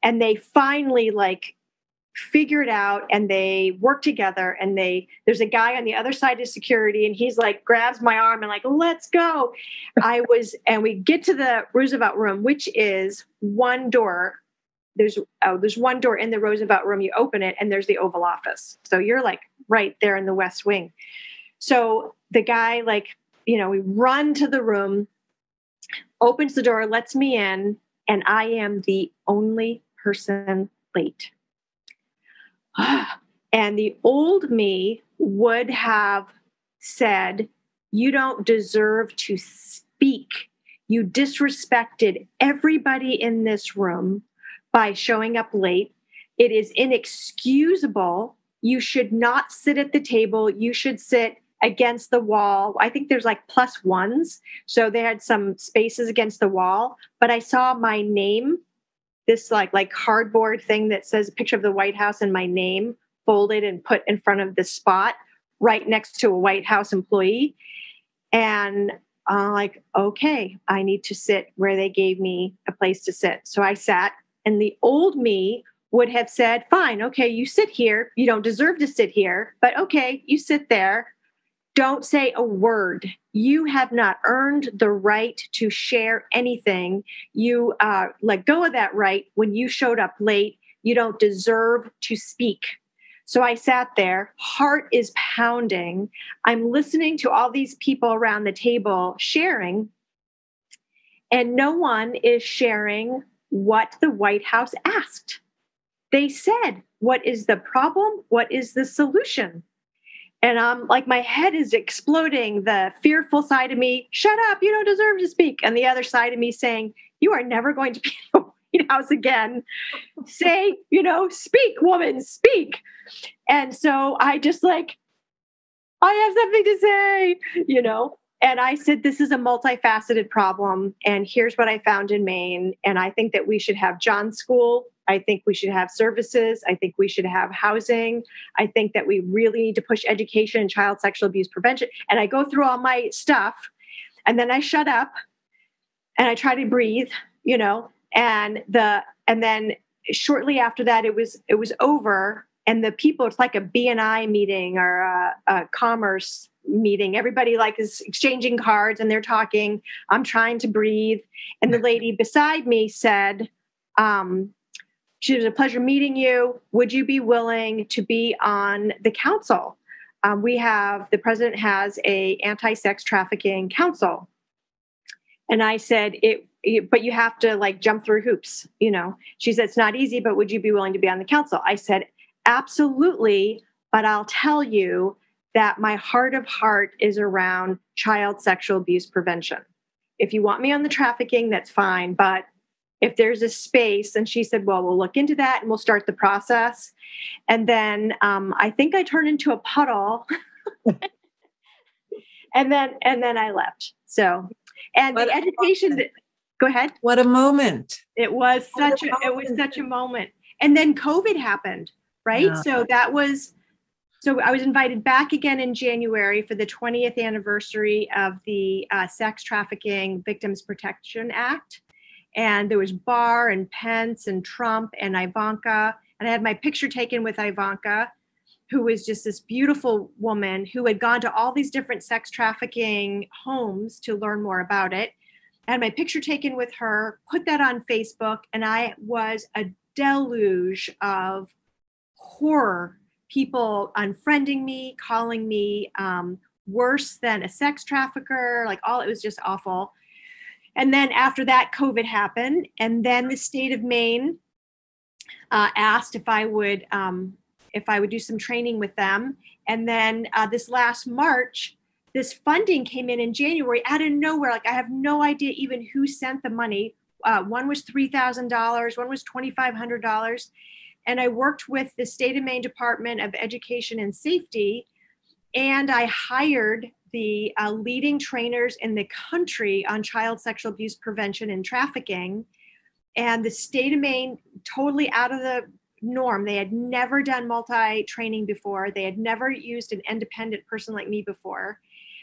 And they finally figured out, and they worked together, and there's a guy on the other side of security, and he's grabs my arm and let's go. And we get to the Roosevelt room, which is one door. There's one door in the Roosevelt room. You open it, and there's the Oval Office. So you're right there in the West Wing. So the guy, we run to the room, opens the door, lets me in, and I am the only person late. And the old me would have said, you don't deserve to speak. You disrespected everybody in this room by showing up late. It is inexcusable. You should not sit at the table. You should sit against the wall. I think there's +1s. So they had some spaces against the wall, but I saw my name, this cardboard thing that says a picture of the White House and my name folded and put in front of the spot right next to a White House employee. And I'm okay, I need to sit where they gave me a place to sit. So I sat, and the old me would have said, fine, okay, you sit here. You don't deserve to sit here, but okay, you sit there. Don't say a word. You have not earned the right to share anything. You let go of that right when you showed up late. You don't deserve to speak. So I sat there, heart is pounding. I'm listening to all these people around the table sharing, and no one is sharing what the White House asked. They said, what is the problem? What is the solution? And I'm like, my head is exploding. The fearful side of me, shut up, you don't deserve to speak. And the other side of me saying, you are never going to be in the White House again. Say, speak, woman, speak. And so I just like, I have something to say, And I said, this is a multifaceted problem. And here's what I found in Maine. And I think that we should have John School. I think we should have services. I think we should have housing. I think that we really need to push education and child sexual abuse prevention. And I go through all my stuff, and then I shut up and I try to breathe, and then shortly after that, it was over. And the people, it's like a B&I meeting or a commerce meeting. Everybody is exchanging cards and they're talking. I'm trying to breathe. And the lady beside me said, she was a pleasure meeting you. Would you be willing to be on the council? The president has a anti-sex trafficking council. And I said, but you have to jump through hoops, She said, it's not easy, but would you be willing to be on the council? I said, absolutely. But I'll tell you that my heart of heart is around child sexual abuse prevention. If you want me on the trafficking, that's fine. But if there's a space, and she said, well, we'll look into that and we'll start the process. And then I think I turned into a puddle and then I left. So, and the education, go ahead. What a moment. It was such a moment. And then COVID happened, right? Yeah. So I was invited back again in January for the 20th anniversary of the Sex Trafficking Victims Protection Act. And there was Barr and Pence and Trump and Ivanka. And I had my picture taken with Ivanka, who was just this beautiful woman who had gone to all these different sex trafficking homes to learn more about it. I had my picture taken with her, put that on Facebook, and I was a deluge of horror. People unfriending me, calling me worse than a sex trafficker, it was just awful. And then after that, COVID happened. And then the state of Maine asked if I would do some training with them. And then this last March, this funding came in January out of nowhere. I have no idea even who sent the money. One was $3,000, one was $2,500. And I worked with the state of Maine Department of Education and Safety, and I hired the leading trainers in the country on child sexual abuse prevention and trafficking. And the state of Maine, totally out of the norm. They had never done multi-training before. They had never used an independent person like me before.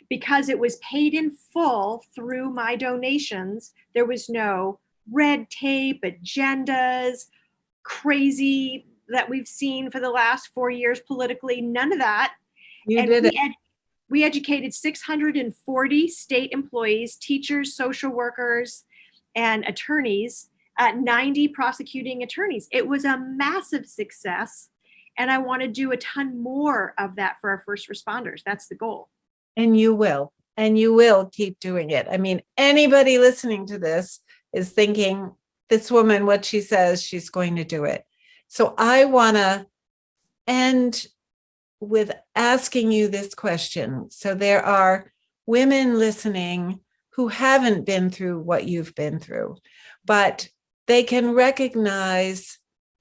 Because it was paid in full through my donations, there was no red tape, agendas, crazy that we've seen for the last 4 years politically, none of that. We educated 640 state employees, teachers, social workers, and attorneys, 90 prosecuting attorneys. It was a massive success. And I want to do a ton more of that for our first responders. That's the goal. And you will keep doing it. I mean, anybody listening to this is thinking, this woman, what she says, she's going to do it. So I want to end with asking you this question. So there are women listening who haven't been through what you've been through, but they can recognize,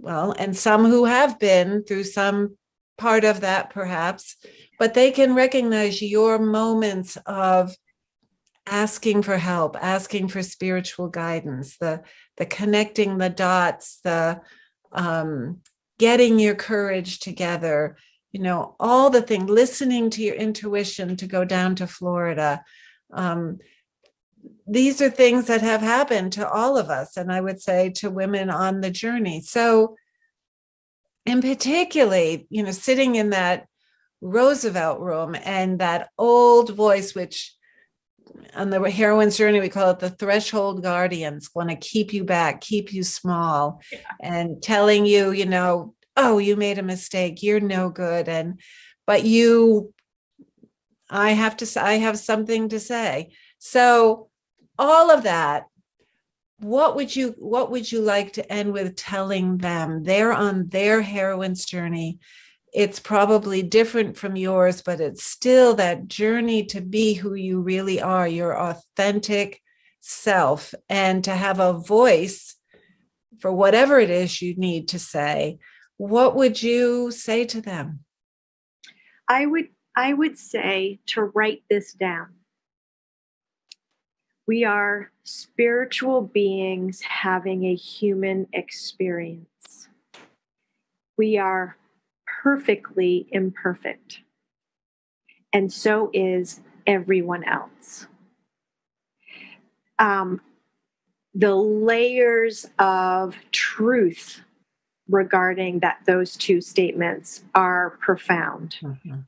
and some who have been through some part of that perhaps, but they can recognize your moments of asking for help, asking for spiritual guidance, the connecting the dots, the getting your courage together, all the things, listening to your intuition to go down to Florida. These are things that have happened to all of us, and I would say to women on the journey. So in particularly, sitting in that Roosevelt room and that old voice, which on the heroine's journey, we call it the threshold guardians, want to keep you back, keep you small, and telling you, oh, you made a mistake, you're no good. But I have something to say. So all of that, what would you like to end with telling them? They're on their heroine's journey. It's probably different from yours, but it's still that journey to be who you really are, your authentic self, and to have a voice for whatever it is you need to say. What would you say to them? I would say to write this down. We are spiritual beings having a human experience. We are perfectly imperfect. And so is everyone else. The layers of truth regarding those two statements are profound. Mm-hmm.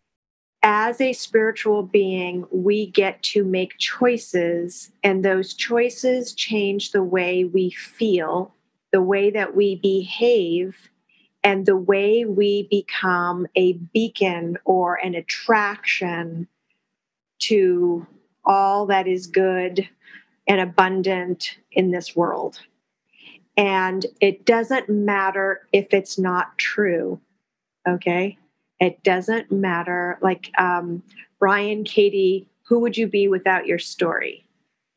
As a spiritual being, we get to make choices, and those choices change the way we feel, the way that we behave, and the way we become a beacon or an attraction to all that is good and abundant in this world. And it doesn't matter if it's not true, okay? It doesn't matter. Like Brian, Katie, who would you be without your story?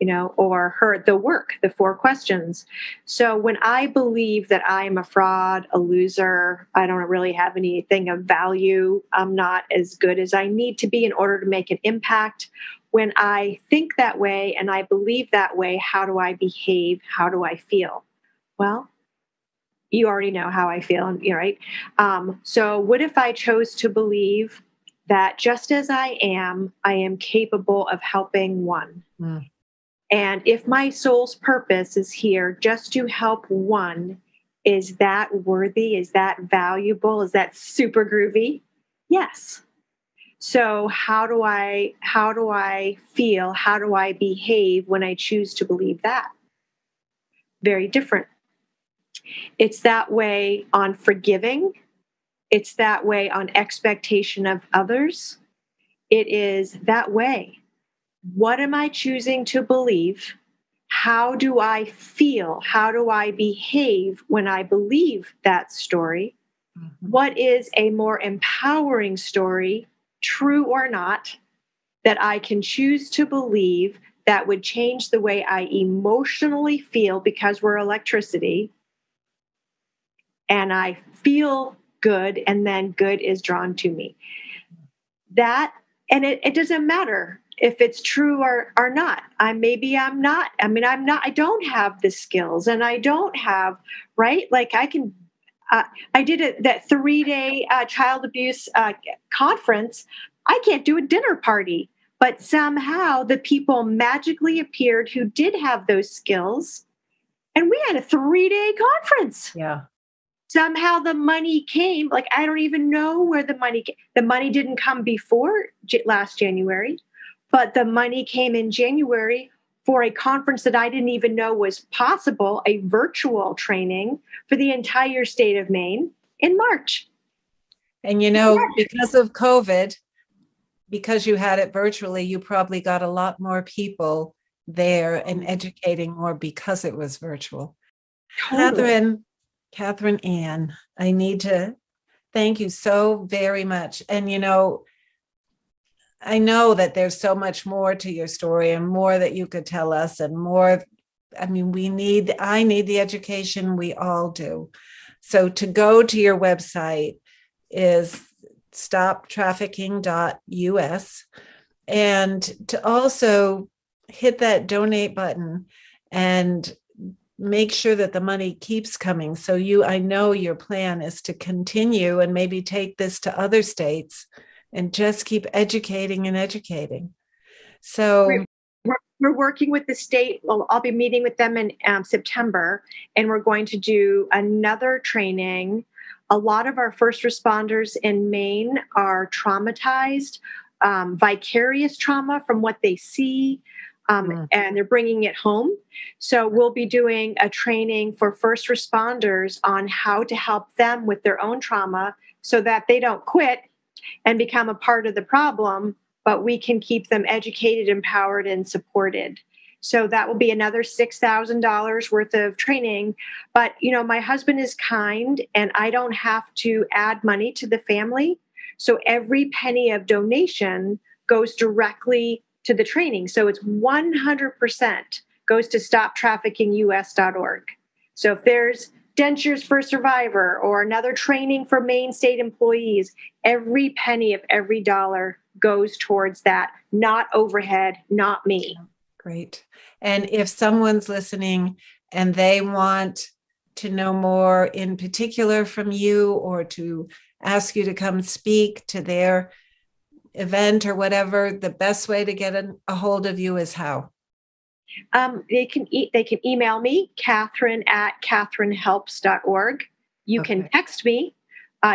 Or the work, the 4 questions. So when I believe that I am a fraud, a loser, I don't really have anything of value, I'm not as good as I need to be in order to make an impact. When I think that way and I believe that way, how do I behave? How do I feel? Well, you already know how I feel, right? So what if I chose to believe that just as I am capable of helping one? Mm. And if my soul's purpose is here just to help one, is that worthy? Is that valuable? Is that super groovy? Yes. So how do I feel? How do I behave when I choose to believe that? Very different. It's that way on forgiving. It's that way on expectation of others. It is that way. What am I choosing to believe? How do I feel? How do I behave when I believe that story? Mm-hmm. What is a more empowering story, true or not, that I can choose to believe that would change the way I emotionally feel, because we're electricity, and I feel good, and then good is drawn to me. That, and it doesn't matter if it's true or not. I'm not. I don't have the skills, and I don't have, right? Like I did that 3-day child abuse conference. I can't do a dinner party, but somehow the people magically appeared who did have those skills, and we had a 3-day conference. Yeah. Somehow the money came. Like, I don't even know where the money came. The money didn't come before last January, but the money came in January for a conference that I didn't even know was possible, a virtual training for the entire state of Maine in March. And because of COVID, because you had it virtually, you probably got a lot more people there and educating more because it was virtual. Totally. Catherine Ann, I need to thank you so very much. And, I know that there's so much more to your story and more that you could tell us, and more. I need the education. We all do. So to go to your website is stoptrafficking.us, and to also hit that donate button and make sure that the money keeps coming. So I know your plan is to continue and maybe take this to other states and just keep educating and educating. So we're working with the state. Well, I'll be meeting with them in September, and we're going to do another training. A lot of our first responders in Maine are traumatized, vicarious trauma from what they see, and they're bringing it home. So we'll be doing a training for first responders on how to help them with their own trauma so that they don't quit and become a part of the problem, but we can keep them educated, empowered, and supported. So that will be another $6,000 worth of training. But, my husband is kind and I don't have to add money to the family. So every penny of donation goes directly to the training. So it's 100% goes to stoptraffickingus.org. So if there's dentures for survivor or another training for Maine state employees, every penny of every dollar goes towards that, not overhead, not me. Great. And if someone's listening and they want to know more in particular from you, or to ask you to come speak to their event or whatever, the best way to get a hold of you is how? They can email me, Catherine@catherinehelps.org. You can text me.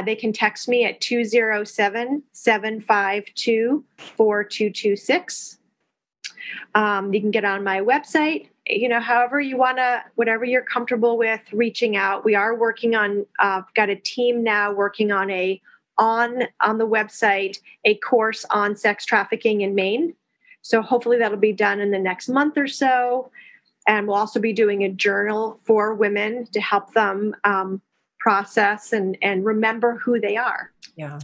They can text me at 207-752-4226. You can get on my website, however you want to, whatever you're comfortable with reaching out. We are working on, got a team now working on on the website, a course on sex trafficking in Maine. So hopefully that'll be done in the next month or so. And we'll also be doing a journal for women to help them process and remember who they are. Yeah.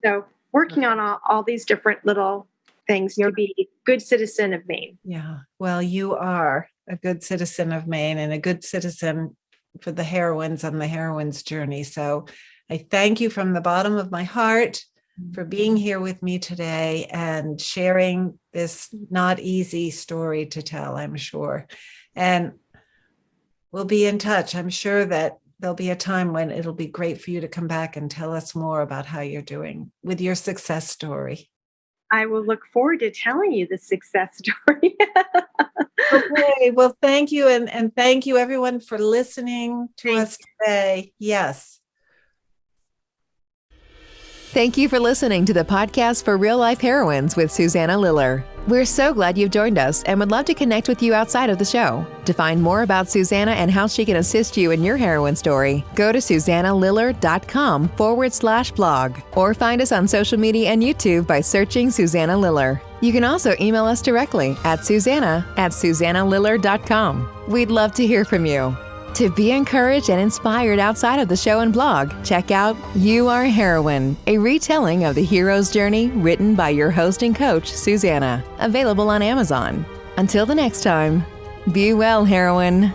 So working on all these different little things to be a good citizen of Maine. Yeah. Well, you are a good citizen of Maine and a good citizen for the heroines on the heroine's journey. So I thank you from the bottom of my heart for being here with me today and sharing this not easy story to tell, I'm sure. And we'll be in touch. I'm sure that there'll be a time when it'll be great for you to come back and tell us more about how you're doing with your success story. I will look forward to telling you the success story. Okay. Well, thank you. And thank you everyone for listening to us today. Yes. Thank you for listening to the podcast for Real Life Heroines with Susan Liller. We're so glad you've joined us and would love to connect with you outside of the show. To find more about Susanna and how she can assist you in your heroine story, go to SusannaLiller.com/blog or find us on social media and YouTube by searching Susanna Liller. You can also email us directly at Susanna@SusannaLiller.com. We'd love to hear from you. To be encouraged and inspired outside of the show and blog, check out You Are a Heroine, a retelling of the hero's journey written by your host and coach, Susanna, available on Amazon. Until the next time, be well, heroine.